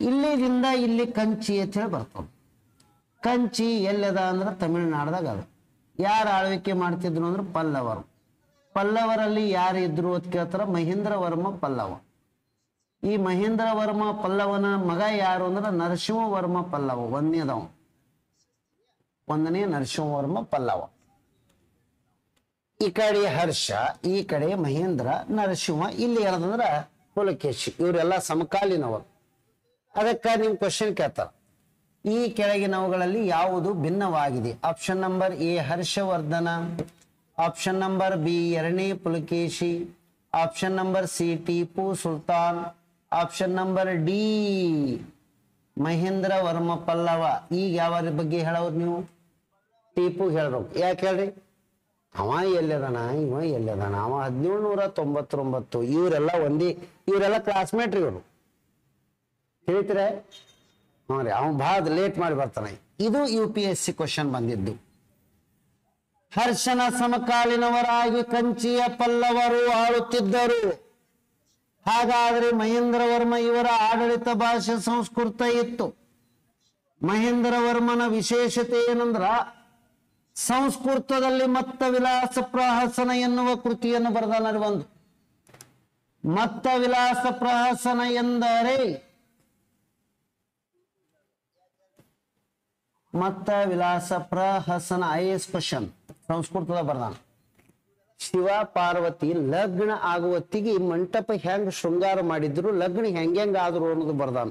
ಇಲ್ಲಿದಿಂದ ಇಲ್ಲಿ ಕಂಚಿ ಅಂತ ಹೇಳಿ ಬರ್ತದ. ಕಂಚಿ ಎಲ್ಲದ ಅಂದ್ರೆ ತಮಿಳುನಾಡದಾಗ ಅದ. ಯಾರು ಆಳ್ವಿಕೆ ಮಾಡ್ತಿದ್ರು ಅಂದ್ರೆ ಪಲ್ಲವರು. ಪಲ್ಲವರಲ್ಲಿ ಯಾರು ಇದ್ರು ಅಂತ ಕೇಳ್ತಾರ? ಮಹೇಂದ್ರ ವರ್ಮ ಪಲ್ಲವ. ಈ ಮಹೇಂದ್ರ ವರ್ಮ ಪಲ್ಲವನ ಮಗ ಯಾರು ಅಂದ್ರೆ ನರಸಿಂಹವರ್ಮ ಪಲ್ಲವ. ಒಂದನೇ ನರಸಿಂಹವರ್ಮ ಪಲ್ಲವ. ಈ ಕಡೆ ಹರ್ಷ, ಈ ಕಡೆ ಮಹೇಂದ್ರ, ನರಸಿಂಹ. ಇಲ್ಲಿ ಏನದಂದ್ರ ಪುಲಕೇಶಿ. ಇವರೆಲ್ಲ ಸಮಕಾಲೀನವರು. ಅದಕ್ಕೆ ನಿಮ್ ಕ್ವಶನ್ ಕೇಳ್ತಾರ, ಈ ಕೆಳಗಿನವುಗಳಲ್ಲಿ ಯಾವುದು ಭಿನ್ನವಾಗಿದೆ? Option number A Harshavardhana, option number B 2ನೇ Pulakeshi, option number C Tipu Sultan, option number D Mahendra Varma Pallava. ಈಗ ಯಾವ ಬಗ್ಗೆ ಹೇಳೋರು ನೀವು? ಟಿಪ್ಪು ಹೇಳ್ಬೇಕು. ಯಾಕೆ ಹೇಳ್ರಿ? ಅವ ಎಲ್ಲದಾನ, ಇವ ಎಲ್ಲದಾನ. ಅವ 1799. ಇವರೆಲ್ಲ ಇವರೆಲ್ಲ ಕ್ಲಾಸ್ಮೇಟ್. ಇವರು ಹೇಳ್ತೀರ? ಹ್ಞೂ ರೀ, ಅವನು ಭಾಳ ಲೇಟ್ ಮಾಡಿ ಬರ್ತಾನೆ. ಇದು UPSC ಕ್ವಶನ್ ಬಂದಿದ್ದು. ಹರ್ಷನ ಸಮಕಾಲೀನವರಾಗಿ ಕಂಚಿಯ ಪಲ್ಲವರು ಆಳುತ್ತಿದ್ದರು. ಹಾಗಾದ್ರೆ ಮಹೇಂದ್ರ ವರ್ಮ ಇವರ ಆಡಳಿತ ಭಾಷೆ ಸಂಸ್ಕೃತ ಇತ್ತು. ಮಹೇಂದ್ರ ವರ್ಮನ ವಿಶೇಷತೆ ಏನಂದ್ರ ಸಂಸ್ಕೃತದಲ್ಲಿ ಮತ್ತ ವಿಲಾಸ ಪ್ರಹಸನ ಎನ್ನುವ ಕೃತಿಯನ್ನು ಬರೆದನರು. ಒಂದು ಮತ್ತ ವಿಲಾಸ ಪ್ರಹಸನ ಎಂದರೆ ಮತ್ತ ವಿಲಾಸ ಪ್ರಹಸನ IAS ಕ್ವಶನ್ ಸಂಸ್ಕೃತದ ಬರ್ದಾನ. ಶಿವ ಪಾರ್ವತಿ ಲಗ್ನ ಆಗುವತ್ತಿಗೆ ಮಂಟಪ ಹೆಂಗ್ ಶೃಂಗಾರ ಮಾಡಿದ್ರು, ಲಗ್ನ ಹೆಂಗ್ ಆದ್ರು ಅನ್ನೋದು ಬರ್ದಾನ.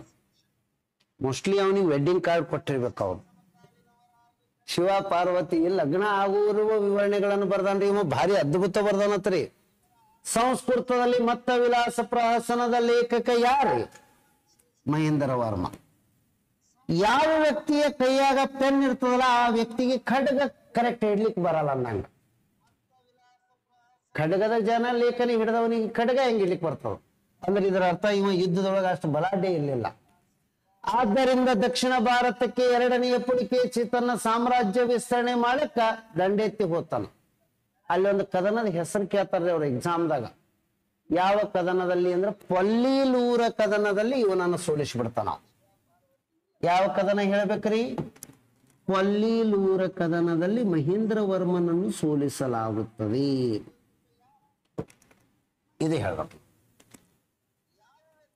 ಮೋಸ್ಟ್ಲಿ ಅವನಿಗೆ ವೆಡ್ಡಿಂಗ್ ಕಾರ್ಡ್ ಕೊಟ್ಟಿರ್ಬೇಕು ಅವ್ರು. ಶಿವ ಪಾರ್ವತಿ ಲಗ್ನ ಆಗುವ ವಿವರಣೆಗಳನ್ನು ಬರ್ದಾನ್ರಿ. ಇವ ಭಾರಿ ಅದ್ಭುತ ಬರ್ದಾನತ್ರಿ. ಸಂಸ್ಕೃತದಲ್ಲಿ ಮತ್ತ ವಿಲಾಸ ಪ್ರಹಸನದ ಲೇಖಕ ಯಾರು? ಮಹೇಂದ್ರ ವರ್ಮ. ಯಾವ ವ್ಯಕ್ತಿಯ ಕೈಯಾಗ ಪೆನ್ ಇರ್ತದಲ್ಲ ಆ ವ್ಯಕ್ತಿಗೆ ಖಡ್ಗ ಕರೆಕ್ಟ್ ಹಿಡ್ಲಿಕ್ಕೆ ಬರಲ್ಲ ಅನ್ನಂಗ. ಖಡ್ಗದ ಜನ ಲೇಖನಿ ಹಿಡಿದವನಿಗೆ ಖಡ್ಗ ಹೆಂಗ್ ಹಿಡ್ಲಿಕ್ಕೆ ಬರ್ತದ ಅಂದ್ರೆ ಇದರ ಅರ್ಥ ಇವ ಯುದ್ಧದೊಳಗೆ ಅಷ್ಟು ಬಲಾಢ್ಯ ಇರಲಿಲ್ಲ. ಆದ್ದರಿಂದ ದಕ್ಷಿಣ ಭಾರತಕ್ಕೆ ಎರಡನೆಯ ಪುಲಿಕೇಶಿ ತನ್ನ ಸಾಮ್ರಾಜ್ಯ ವಿಸ್ತರಣೆ ಮಾಡಕ್ಕ ದಂಡೆತ್ತಿ ಹೋಗ್ತಾನ. ಅಲ್ಲಿ ಒಂದು ಕದನದ ಹೆಸರು ಕೇಳ್ತಾರ್ರಿ ಅವ್ರ ಎಕ್ಸಾಮ್ದಾಗ. ಯಾವ ಕದನದಲ್ಲಿ ಅಂದ್ರೆ ಪೊಲ್ಲಿಲೂರ ಕದನದಲ್ಲಿ ಇವನನ್ನು ಸೋಲಿಸಿಬಿಡ್ತಾನ. ಯಾವ ಕದನ ಹೇಳ್ಬೇಕ್ರಿ? ಪೊಲ್ಲಿಲೂರ ಕದನದಲ್ಲಿ ಮಹೇಂದ್ರ ವರ್ಮನನ್ನು ಸೋಲಿಸಲಾಗುತ್ತದೆ. ಇದು ಹೇಳ್ಬೇಕು.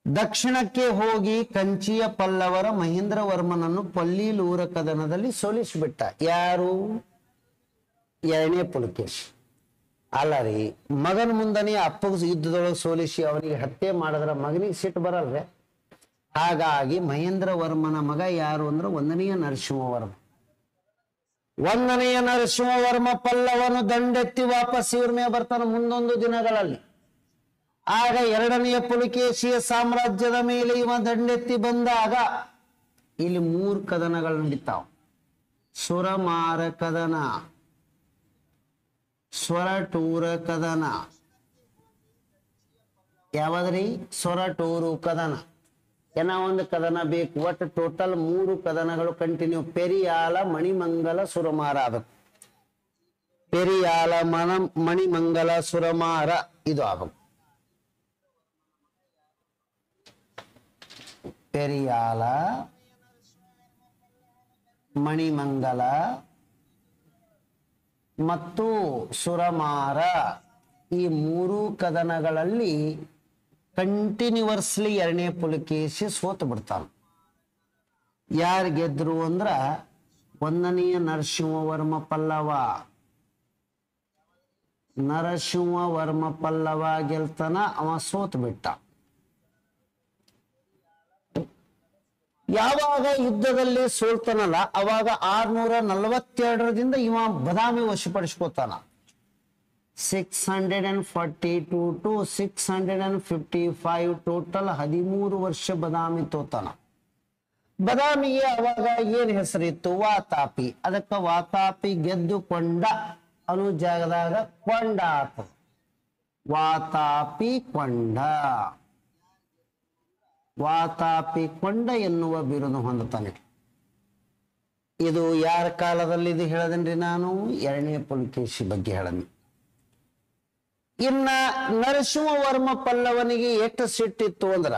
ದಕ್ಷಿಣಕ್ಕೆ ಹೋಗಿ ಕಂಚಿಯ ಪಲ್ಲವರ ಮಹೇಂದ್ರ ವರ್ಮನನ್ನು ಪೊಲ್ಲಿಲೂರ ಕದನದಲ್ಲಿ ಸೋಲಿಸಿಬಿಟ್ಟ. ಯಾರು? ಎರಡನೇ ಪುಲಕೇಶಿ. ಅಲ್ಲ ರೀ, ಮಗನ ಮುಂದನೇ ಅಪ್ಪಗ ಯುದ್ಧದೊಳಗೆ ಸೋಲಿಸಿ ಅವನಿಗೆ ಹತ್ಯೆ ಮಾಡಿದ್ರ ಮಗನಿಗೆ ಸಿಟ್ಟು ಬರಲ್ರೆ. ಹಾಗಾಗಿ ಮಹೇಂದ್ರ ವರ್ಮನ ಮಗ ಯಾರು ಅಂದ್ರೆ ಒಂದನೆಯ ನರಸಿಂಹವರ್ಮ. ಒಂದನೆಯ ನರಸಿಂಹವರ್ಮ ಪಲ್ಲವನು ದಂಡೆತ್ತಿ ವಾಪಸ್ ಇವ್ರ ಮೇಲೆ ಬರ್ತಾನೆ ಮುಂದೊಂದು ದಿನಗಳಲ್ಲಿ. ಆಗ ಎರಡನೆಯ ಪುಲಿಕೇಶಿಯ ಸಾಮ್ರಾಜ್ಯದ ಮೇಲೆ ಇವ ದಂಡೆತ್ತಿ ಬಂದಾಗ ಇಲ್ಲಿ 3 ಕದನಗಳು ನಡೀತಾವ. ಸುರಮಾರ ಕದನ, ಸ್ವರಟೂರ ಕದನ. ಯಾವದ್ರಿ? ಸ್ವರಟೂರು ಕದನ. ಏನೋ ಒಂದು ಕದನ ಬೇಕು. ಒಟ್ಟು ಟೋಟಲ್ 3 ಕದನಗಳು ಕಂಟಿನ್ಯೂ. ಪೆರಿಯಾಲ, ಮಣಿಮಂಗಲ, ಸುರಮಾರ ಆಗಬೇಕು. ಪೆರಿಯಾಲ, ಮಣಿಮಂಗಲ, ಸುರಮಾರ ಇದು ಆಗಬೇಕು. ಪೆರಿಯಾಲ, ಮಣಿಮಂಗಲ ಮತ್ತು ಸುರಮಾರ ಈ 3 ಕದನಗಳಲ್ಲಿ ಕಂಟಿನ್ಯೂವರ್ಸ್ಲಿ ಎರಡನೇ ಪುಲಿಕೇಶಿ ಸೋತು ಬಿಡ್ತಾನ. ಯಾರು ಗೆದ್ರು ಅಂದ್ರ ಒಂದನೆಯ ನರಸಿಂಹವರ್ಮ ಪಲ್ಲವ. ನರಸಿಂಹವರ್ಮ ಪಲ್ಲವ ಗೆಲ್ತನ, ಅವ ಸೋತು ಬಿಟ್ಟ. ಯಾವಾಗ ಯುದ್ಧದಲ್ಲಿ ಸೋಲ್ತಾನಲ್ಲ ಅವಾಗ 642ರಿಂದ ಇವ ಬದಾಮಿ ವಶಪಡಿಸ್ಕೋತಾನ. 642 to 655 ಟೋಟಲ್ 13 ವರ್ಷ ಬದಾಮಿ ತೋತಾನ. ಬದಾಮಿಗೆ ಅವಾಗ ಏನ್ ಹೆಸರಿತ್ತು? ವಾತಾಪಿ. ಅದಕ್ಕ ವಾತಾಪಿ ಗೆದ್ದುಕೊಂಡ ಅನ್ನೋ ಜಾಗದಾಗ ಕೊಂಡ ಆತ. ವಾತಾಪಿ ಕೊಂಡ. ವಾತಾಪಿ ಕೊಂಡ ಎನ್ನುವ ಬಿರುದು ಹೊಂದುತ್ತಾನೆ. ಇದು ಯಾರ ಕಾಲದಲ್ಲಿ ಇದು ಹೇಳದನ್ರಿ ನಾನು? ಎರಡನೇ ಪುಲಿಕೇಶಿ ಬಗ್ಗೆ ಹೇಳನಿ. ಇನ್ನ ನರಸಿಂಹವರ್ಮ ಪಲ್ಲವನಿಗೆ ಎಷ್ಟು ಸಿಟ್ಟಿತ್ತು ಅಂದ್ರ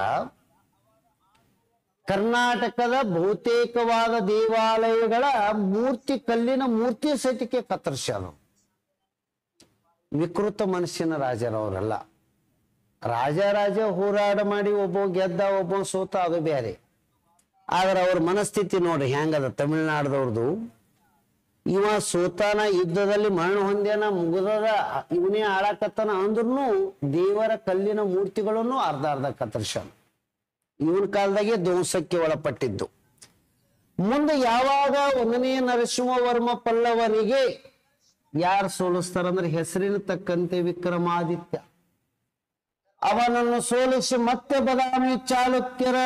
ಕರ್ನಾಟಕದ ಬಹುತೇಕವಾದ ದೇವಾಲಯಗಳ ಮೂರ್ತಿ, ಕಲ್ಲಿನ ಮೂರ್ತಿ ಸಹಿತಕ್ಕೆ ಕತ್ತರಿಸ್ಯಾನ. ವಿಕೃತ ಮನಸ್ಸಿನ ರಾಜರವರೆಲ್ಲ. ರಾಜ ಹೋರಾಟ ಮಾಡಿ ಒಬ್ಬ ಗೆದ್ದ ಒಬ್ಬ ಸೋತ ಅದು ಬೇರೆ. ಆದ್ರೆ ಅವ್ರ ಮನಸ್ಥಿತಿ ನೋಡ್ರಿ ಹೆಂಗದ ತಮಿಳ್ನಾಡದವ್ರದು. ಇವ ಸೋತಾನ, ಯುದ್ಧದಲ್ಲಿ ಮರಣ ಹೊಂದ್ಯಾನ, ಮುಗಿದದ, ಇವನೇ ಆಳಾಕತ್ತಾನ ಅಂದ್ರೂ ದೇವರ ಕಲ್ಲಿನ ಮೂರ್ತಿಗಳನ್ನು ಅರ್ಧ ಕತ್ತರಿಸ್ಯಾನ. ಇವನ ಕಾಲದಾಗೆ ಧ್ವಂಸಕ್ಕೆ ಒಳಪಟ್ಟಿದ್ದು. ಮುಂದೆ ಯಾವಾಗ ಒಂದನೇ ನರಸಿಂಹವರ್ಮ ಪಲ್ಲವನಿಗೆ ಯಾರು ಸೋಲಿಸ್ತಾರಂದ್ರೆ ಹೆಸರಿನ ತಕ್ಕಂತೆ ವಿಕ್ರಮಾದಿತ್ಯ. ಅವನನ್ನು ಸೋಲಿಸಿ ಮತ್ತೆ ಬದಾಮಿ ಚಾಲುಕ್ಯರ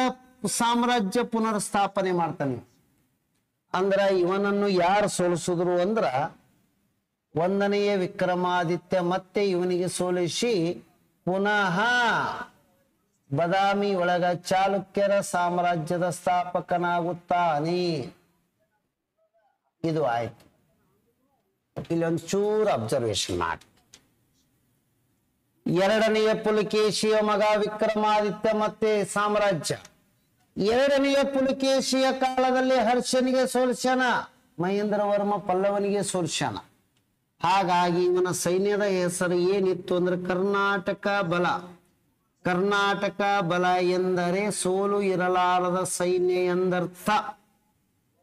ಸಾಮ್ರಾಜ್ಯ ಪುನರ್ ಸ್ಥಾಪನೆ ಮಾಡ್ತಾನೆ. ಅಂದ್ರ ಇವನನ್ನು ಯಾರು ಸೋಲಿಸಿದ್ರು ಅಂದ್ರ ಒಂದನೆಯ ವಿಕ್ರಮಾದಿತ್ಯ ಮತ್ತೆ ಇವನಿಗೆ ಸೋಲಿಸಿ ಪುನಃ ಬದಾಮಿ ಒಳಗ ಚಾಲುಕ್ಯರ ಸಾಮ್ರಾಜ್ಯದ ಸ್ಥಾಪಕನಾಗುತ್ತಾನೆ. ಇದು ಆಯ್ತು. ಇಲ್ಲೊಂದು ಚೂರು ಅಬ್ಸರ್ವೇಷನ್ ಮಾಡಿ. ಎರಡನೆಯ ಪುಲಿಕೇಶಿಯ ಮಗ ವಿಕ್ರಮಾದಿತ್ಯ ಮತ್ತೆ ಸಾಮ್ರಾಜ್ಯ. ಎರಡನೆಯ ಪುಲಿಕೇಶಿಯ ಕಾಲದಲ್ಲಿ ಹರ್ಷನಿಗೆ ಸೋಲ್ಸ್ಯಾನ, ಮಹೇಂದ್ರ ವರ್ಮ ಪಲ್ಲವನಿಗೆ ಸೋಲ್ಸ್ಯಾನ. ಹಾಗಾಗಿ ಇವನ ಸೈನ್ಯದ ಹೆಸರು ಏನಿತ್ತು ಅಂದ್ರೆ ಕರ್ನಾಟಕ ಬಲ. ಕರ್ನಾಟಕ ಬಲ ಎಂದರೆ ಸೋಲು ಇರಲಾರದ ಸೈನ್ಯ ಎಂದರ್ಥ.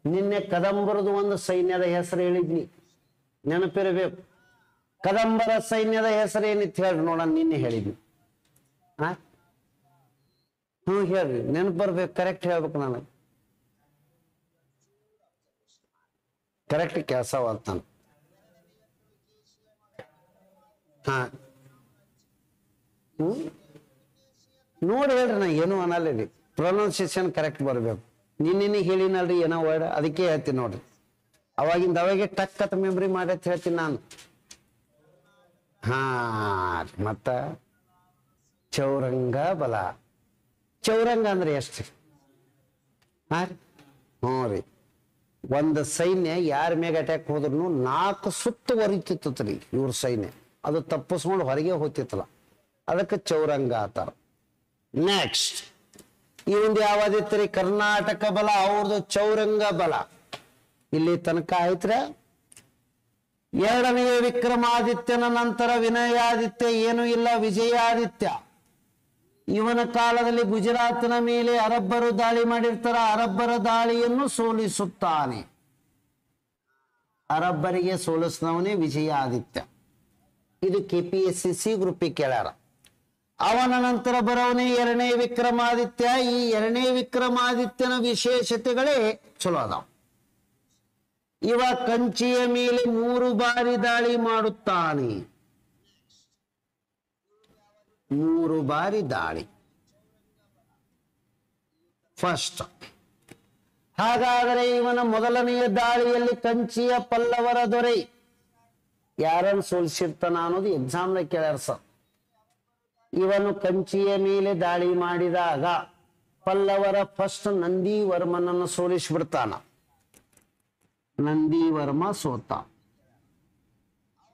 ನಿನ್ನೆ ಕದಂಬರದು ಒಂದು ಸೈನ್ಯದ ಹೆಸರು ಹೇಳಿದ್ನಿ, ನೆನಪಿರಬೇಕು. ಕದಂಬರ ಸೈನ್ಯದ ಹೆಸರು ಏನಿತ್ತು ಹೇಳ್ರಿ ನೋಡೋಣ. ನಿನ್ನೆ ಹೇಳಿದ್ನಿ. ಹೇಳ್ರಿ, ನೆನಪು ಬರ್ಬೇಕು. ಕರೆಕ್ಟ್ ಹೇಳ್ಬೇಕು. ನನಗೆ ಕರೆಕ್ಟ್ ಕೆಲಸವಾಗ್ತಾನ. ನೋಡಿ ಹೇಳ್ರಿ, ನಾ ಏನು ಅನ್ನಲ್ಲ. ಪ್ರೊನೌನ್ಸಿಯೇಷನ್ ಕರೆಕ್ಟ್ ಬರ್ಬೇಕು. ನಿನ್ನೆ ಹೇಳಿನಲ್ರಿ ಏನೋ ವರ್ಡ್, ಅದಕ್ಕೆ ಹೇಳ್ತೀನಿ ನೋಡ್ರಿ. ಅವಾಗಿಂದ ಅವಾಗೆ ಟಕ್ಕತ್ ಮೆಮ್ರಿ ಮಾಡಿ ಅಂತ ಹೇಳ್ತೀನಿ ನಾನು. ಹಾ, ಮತ್ತ ಚೌರಂಗ ಬಲ. ಚೌರಂಗ ಅಂದ್ರೆ ಎಷ್ಟು? ಹಾ, ಹ್ಞೂ ರೀ. ಒಂದು ಸೈನ್ಯ ಯಾರ ಮೇಲೆ ಅಟ್ಯಾಕ್ ಹೋದ್ರು 4 ಸುತ್ತು ಹೊರಿತಿತ್ತರಿ ಇವ್ರ ಸೈನ್ಯ. ಅದು ತಪ್ಪಿಸ್ಕೊಂಡು ಹೊರಗೆ ಹೋಗ್ತಿತ್ತಲ್ಲ, ಅದಕ್ಕೆ ಚೌರಂಗ ಆತಾರ. ನೆಕ್ಸ್ಟ್ ಇವಂದು ಯಾವ್ದಿತ್ರಿ? ಕರ್ನಾಟಕ ಬಲ, ಅವ್ರದ್ದು ಚೌರಂಗ ಬಲ. ಇಲ್ಲಿ ತನಕ ಆಯ್ತ್ರ. 2ನೇ ವಿಕ್ರಮಾದಿತ್ಯನ ನಂತರ ವಿನಯಾದಿತ್ಯ ಏನೂ ಇಲ್ಲ, ವಿಜಯಾದಿತ್ಯ. ಇವನ ಕಾಲದಲ್ಲಿ ಗುಜರಾತ್ನ ಮೇಲೆ ಅರಬ್ಬರು ದಾಳಿ ಮಾಡಿರ್ತಾರ. ಅರಬ್ಬರ ದಾಳಿಯನ್ನು ಸೋಲಿಸುತ್ತಾನೆ. ಅರಬ್ಬರಿಗೆ ಸೋಲಿಸಿದವನೇ ವಿಜಯಾದಿತ್ಯ. ಇದು KPSC ಗ್ರೂಪಿಗೆ ಕೇಳ್ಯಾರ. ಅವನ ನಂತರ ಬರೋವನೇ 2ನೇ ವಿಕ್ರಮಾದಿತ್ಯ. ಈ 2ನೇ ವಿಕ್ರಮಾದಿತ್ಯನ ವಿಶೇಷತೆಗಳೇ ಚಲೋ ಅದಾವ. ಇವ ಕಂಚಿಯ ಮೇಲೆ 3 ಬಾರಿ ದಾಳಿ ಮಾಡುತ್ತಾನೆ. 3 ಬಾರಿ ದಾಳಿ ಫಸ್ಟ್. ಹಾಗಾದರೆ ಇವನ ಮೊದಲನೆಯ ದಾಳಿಯಲ್ಲಿ ಕಂಚಿಯ ಪಲ್ಲವರ ದೊರೆ ಯಾರನ್ನು ಸೋಲಿಸಿರ್ತಾನ ಅನ್ನೋದು ಎಕ್ಸಾಮ್ನ ಕೇಳ್ಯಾರ ಸರ್. ಇವನು ಕಂಚಿಯ ಮೇಲೆ ದಾಳಿ ಮಾಡಿದಾಗ ಪಲ್ಲವರ ಫಸ್ಟ್ ನಂದಿವರ್ಮನನ್ನು ಸೋಲಿಸಿಬಿಡ್ತಾನ. ನಂದಿವರ್ಮ ಸೋತ.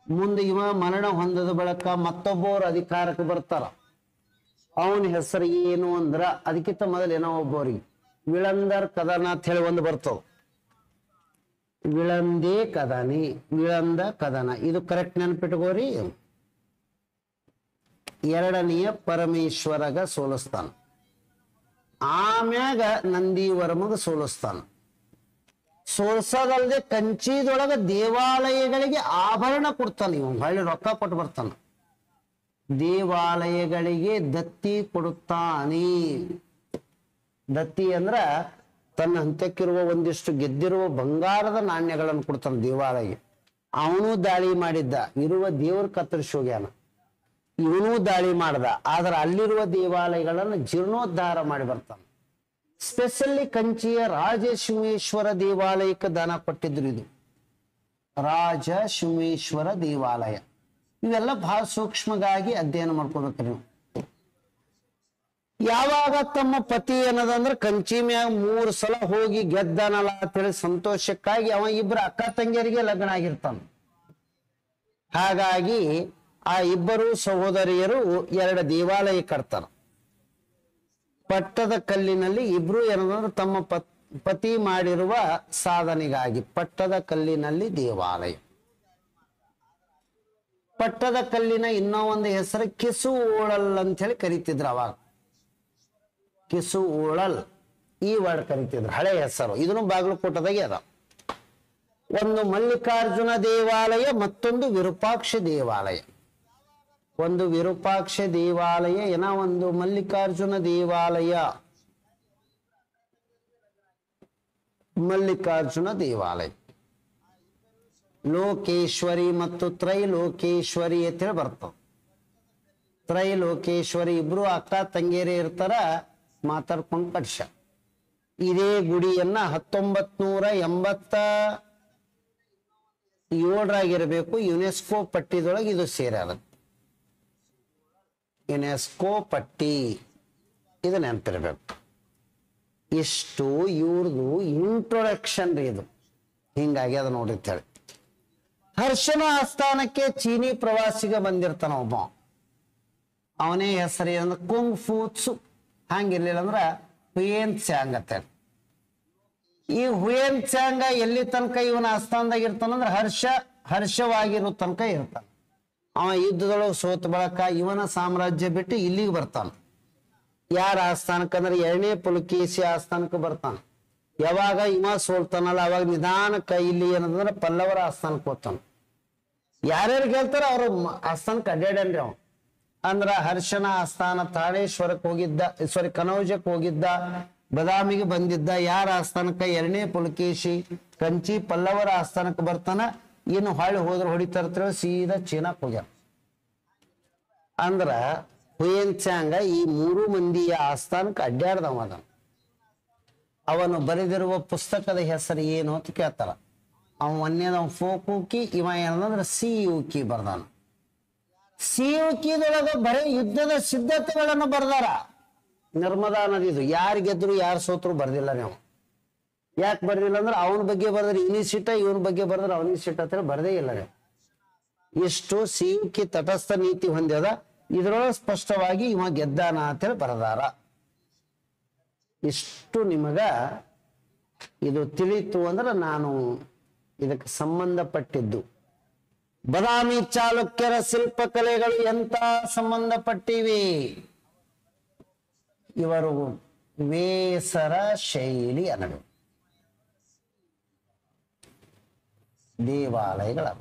ಮುಂದೆ ಇವ ಮರಣ ಹೊಂದದ ಬಳಿಕ ಮತ್ತೊಬ್ಬರು ಅಧಿಕಾರಕ್ಕೆ ಬರ್ತಾರ. ಅವನ ಹೆಸರು ಏನು ಅಂದ್ರ, ಅದಕ್ಕಿಂತ ಮೊದಲು ಏನೋ ಒಬ್ಬರಿಗೆ ವಿಳಂದರ್ ಕದನ ಅಂತ ಹೇಳಿ ಒಂದು ಬರ್ತದ. ವಿಳಂದೇ ಕದನಿ, ವಿಳಂದ ಕದನ, ಇದು ಕರೆಕ್ಟ್ ನೆನಪಿಟ್ಕೋರಿ. 2ನೆಯ ಪರಮೇಶ್ವರಗ ಸೋಲಿಸ್ತಾನ. ಆಮ್ಯಾಗ ನಂದಿವರ್ಮಗ ಸೋಲಿಸ್ತಾನ. ಸೋಲ್ಸೋದಲ್ದೆ ಕಂಚಿದೊಳಗ ದೇವಾಲಯಗಳಿಗೆ ಆಭರಣ ಕೊಡ್ತಾನೆ. ಇವ ಹೊಳ್ಳಿ ರೊಕ್ಕ ಕೊಟ್ಟು ಬರ್ತಾನ. ದೇವಾಲಯಗಳಿಗೆ ದತ್ತಿ ಕೊಡುತ್ತಾನೆ. ದತ್ತಿ ಅಂದ್ರ ತನ್ನ ಹಂತಕ್ಕಿರುವ ಒಂದಿಷ್ಟು ಗೆದ್ದಿರುವ ಬಂಗಾರದ ನಾಣ್ಯಗಳನ್ನು ಕೊಡ್ತಾನೆ ದೇವಾಲಯ. ಅವನು ದಾಳಿ ಮಾಡಿದ್ದ, ಇರುವ ದೇವ್ರ ಕತ್ತರಿಸಿ ಹೋಗ್ಯಾನ. ಇವನು ದಾಳಿ ಮಾಡ್ದ, ಆದ್ರೆ ಅಲ್ಲಿರುವ ದೇವಾಲಯಗಳನ್ನು ಜೀರ್ಣೋದ್ಧಾರ ಮಾಡಿ ಬರ್ತಾನೆ. ಸ್ಪೆಷಲಿ ಕಂಚಿಯ ರಾಜಶಿವೇಶ್ವರ ದೇವಾಲಯಕ್ಕೆ ದಾನ ಕೊಟ್ಟಿದ್ರು. ಇದು ರಾಜಶಿವೇಶ್ವರ ದೇವಾಲಯ. ಇವೆಲ್ಲ ಬಹಳ ಸೂಕ್ಷ್ಮವಾಗಿ ಅಧ್ಯಯನ ಮಾಡ್ಕೋಬೇಕ್ರಿ ನೀವು. ಯಾವಾಗ ತಮ್ಮ ಪತಿ ಏನದಂದ್ರೆ ಕಂಚಿ ಮ್ಯಾಗ 3 ಸಲ ಹೋಗಿ ಗೆದ್ದನಲ್ಲ ಅಂತೇಳಿ ಸಂತೋಷಕ್ಕಾಗಿ ಅವ 2 ಅಕ್ಕ ತಂಗಿಯರಿಗೆ ಲಗ್ನ ಆಗಿರ್ತಾನ. ಹಾಗಾಗಿ ಆ 2 ಸಹೋದರಿಯರು 2 ದೇವಾಲಯ ಕಟ್ತಾರ. ಪಟ್ಟದ ಕಲ್ಲಿನಲ್ಲಿ 2 ಏನಂದ್ರೆ ತಮ್ಮ ಪತಿ ಮಾಡಿರುವ ಸಾಧನೆಗಾಗಿ ಪಟ್ಟದ ಕಲ್ಲಿನಲ್ಲಿ ದೇವಾಲಯ. ಪಟ್ಟದ ಕಲ್ಲಿನ ಇನ್ನೂ ಒಂದು ಹೆಸರು ಕಿಸು ಓಳಲ್ ಅಂತ ಹೇಳಿ ಕರಿತಿದ್ರು ಅವಾಗ. ಕಿಸು ಓಳಲ್ ಈ ವರ್ಡ್ ಕರಿತಿದ್ರು, ಹಳೆ ಹೆಸರು. ಇದನ್ನು ಬಾಗಲಕೋಟದಾಗೆ ಅದ. ಒಂದು ಮಲ್ಲಿಕಾರ್ಜುನ ದೇವಾಲಯ, ಮತ್ತೊಂದು ವಿರೂಪಾಕ್ಷ ದೇವಾಲಯ. ಒಂದು ವಿರೂಪಾಕ್ಷ ದೇವಾಲಯ, ಒಂದು ಮಲ್ಲಿಕಾರ್ಜುನ ದೇವಾಲಯ. ಮಲ್ಲಿಕಾರ್ಜುನ ದೇವಾಲಯ ಲೋಕೇಶ್ವರಿ ಮತ್ತು ತ್ರೈಲೋಕೇಶ್ವರಿ ಅಂತ ಹೇಳಿ ಬರ್ತವೆ. ತ್ರೈಲೋಕೇಶ್ವರಿ 2 ಅಕ್ಕ ತಂಗಿಯರೇ ಇರ್ತಾರ, ಮಾತಾಡ್ಕೊಂಡು ಕಟ್ಸ. ಇದೇ ಗುಡಿಯನ್ನ 1987ರಾಗಿರ್ಬೇಕು ಯುನೆಸ್ಕೋ ಪಟ್ಟಿದೊಳಗೆ ಇದು ಸೇರ್ಯಾದ. ಯುನೆಸ್ಕೋ ಪಟ್ಟಿ ಇದು ನೆನಪಿರ್ಬೇಕು. ಇಷ್ಟು ಇವ್ರದು ಇಂಟ್ರೊಡಕ್ಷನ್ ರೀ ಇದು. ಹಿಂಗಾಗಿ ಅದು ನೋಡಿ ಅಂತ ಹೇಳಿ. ಹರ್ಷನ ಆಸ್ಥಾನಕ್ಕೆ ಚೀನಿ ಪ್ರವಾಸಿಗ ಬಂದಿರ್ತಾನ ಒಬ್ಬ. ಅವನೇ ಹೆಸರು ಏನಂದ್ರೆ ಕುಂಗ್ ಫೂತ್ಸು. ಹಂಗಿರ್ಲಿಲ್ಲ ಅಂದ್ರ ಹುಯೇನ್ ತ್ಸಾಂಗ್ ಅಂತ. ಈ ಹುಯೇನ್ ತ್ಸಾಂಗ ಎಲ್ಲಿ ತನಕ ಇವನ ಆಸ್ಥಾನದಾಗ ಇರ್ತಾನಂದ್ರ ಹರ್ಷವಾಗಿರೋ ತನಕ ಇರ್ತಾನ. ಅವ ಯುದ್ಧದೊಳಗೆ ಸೋತ ಬಳಕ ಇವನ ಸಾಮ್ರಾಜ್ಯ ಬಿಟ್ಟು ಇಲ್ಲಿಗೆ ಬರ್ತಾನ. ಯಾರ ಆಸ್ಥಾನಕ್ಕೆ ಅಂದ್ರೆ 2ನೇ ಪುಲಕೇಶಿ ಆಸ್ಥಾನಕ್ಕೆ ಬರ್ತಾನ. ಯಾವಾಗ ಇವ ಸೋಲ್ತಾನಲ್ಲ ಅವಾಗ ನಿಧಾನಕ್ಕ ಇಲ್ಲಿ ಏನಂದ್ರೆ ಪಲ್ಲವರ ಆಸ್ಥಾನಕ್ಕೆ ಹೋಗ್ತಾನ. ಯಾರ್ಯಾರು ಗೆಲ್ತಾರ ಅವ್ರ ಆಸ್ಥಾನಕ್ಕೆ ಅಡ್ಡಾಡನ್ರಿ ಅವ. ಅಂದ್ರ ಹರ್ಷನ ಆಸ್ಥಾನ ತಾಳೇಶ್ವರಕ್ಕೆ ಹೋಗಿದ್ದ, ಕನೌಜಕ್ಕೆ ಹೋಗಿದ್ದ, ಬದಾಮಿಗೆ ಬಂದಿದ್ದ. ಯಾರ ಆಸ್ಥಾನಕ್ಕೆ 2ನೇ ಪುಲಕೇಶಿ ಕಂಚಿ ಪಲ್ಲವರ ಆಸ್ಥಾನಕ್ಕೆ ಬರ್ತಾನ. ಇನ್ನು ಹೊಳ್ಳಿ ಹೋದ್ರೆ ಹೊಡಿತಾರ ಸೀದಾ ಚೀನಾಕ್ ಹೋಗ್ಯಾರ. ಅಂದ್ರ ಹುಯೇನ್ ತ್ಸಾಂಗ ಈ 3 ಮಂದಿಯ ಆಸ್ಥಾನಕ್ಕೆ ಅಡ್ಡಾಡ್ದವ ಅದ. ಅವನು ಬರೆದಿರುವ ಪುಸ್ತಕದ ಹೆಸರು ಏನು ಅಂತ ಕೇಳ್ತಾರ. ಒಂದೇದ ಫೋಕೂಕಿ, ಇವ ಏನಂದ್ರೆ ಸಿಯುಕಿ ಬರ್ದಾನ. ಸಿಯುಕಿದೊಳಗ ಬರೀ ಯುದ್ಧದ ಸಿದ್ಧತೆಗಳನ್ನು ಬರ್ದಾರ. ನರ್ಮದಾ ನದಿದು ಯಾರು ಗೆದ್ರು ಯಾರು ಸೋತ್ರು ಬರ್ದಿಲ್ಲ ನೀವು. ಯಾಕೆ ಬರ್ದಿಲ್ಲ ಅಂದ್ರೆ ಅವನ ಬಗ್ಗೆ ಬರ್ದ್ರೆ ಇವನಿ ಸಿಟ್ಟ, ಇವನ ಬಗ್ಗೆ ಬರ್ದ್ರೆ ಅವನಿಗೆ ಸಿಟ್ಟ ಅಂತ ಬರ್ದೇ ಇಲ್ಲ ನೀವು. ಇಷ್ಟು ಸಿಯುಕಿ ತಟಸ್ಥ ನೀತಿ ಹೊಂದ್ಯದ. ಇದ್ರೊಳಗೆ ಸ್ಪಷ್ಟವಾಗಿ ಇವ ಗೆದ್ದಾನ ಅಂತೇಳಿ ಬರದಾರ. ಇಷ್ಟು ನಿಮಗ ಇದು ತಿಳಿತು ಅಂದ್ರೆ ನಾನು ಇದಕ್ಕೆ ಸಂಬಂಧಪಟ್ಟಿದ್ದು ಬದಾಮಿ ಚಾಲುಕ್ಯರ ಶಿಲ್ಪಕಲೆಗಳು ಎಂತ ಸಂಬಂಧಪಟ್ಟಿವೆ. ಇವರು ವೇಸರ ಶೈಲಿ ಅನ್ನೋದು ದೇವಾಲಯಗಳವ.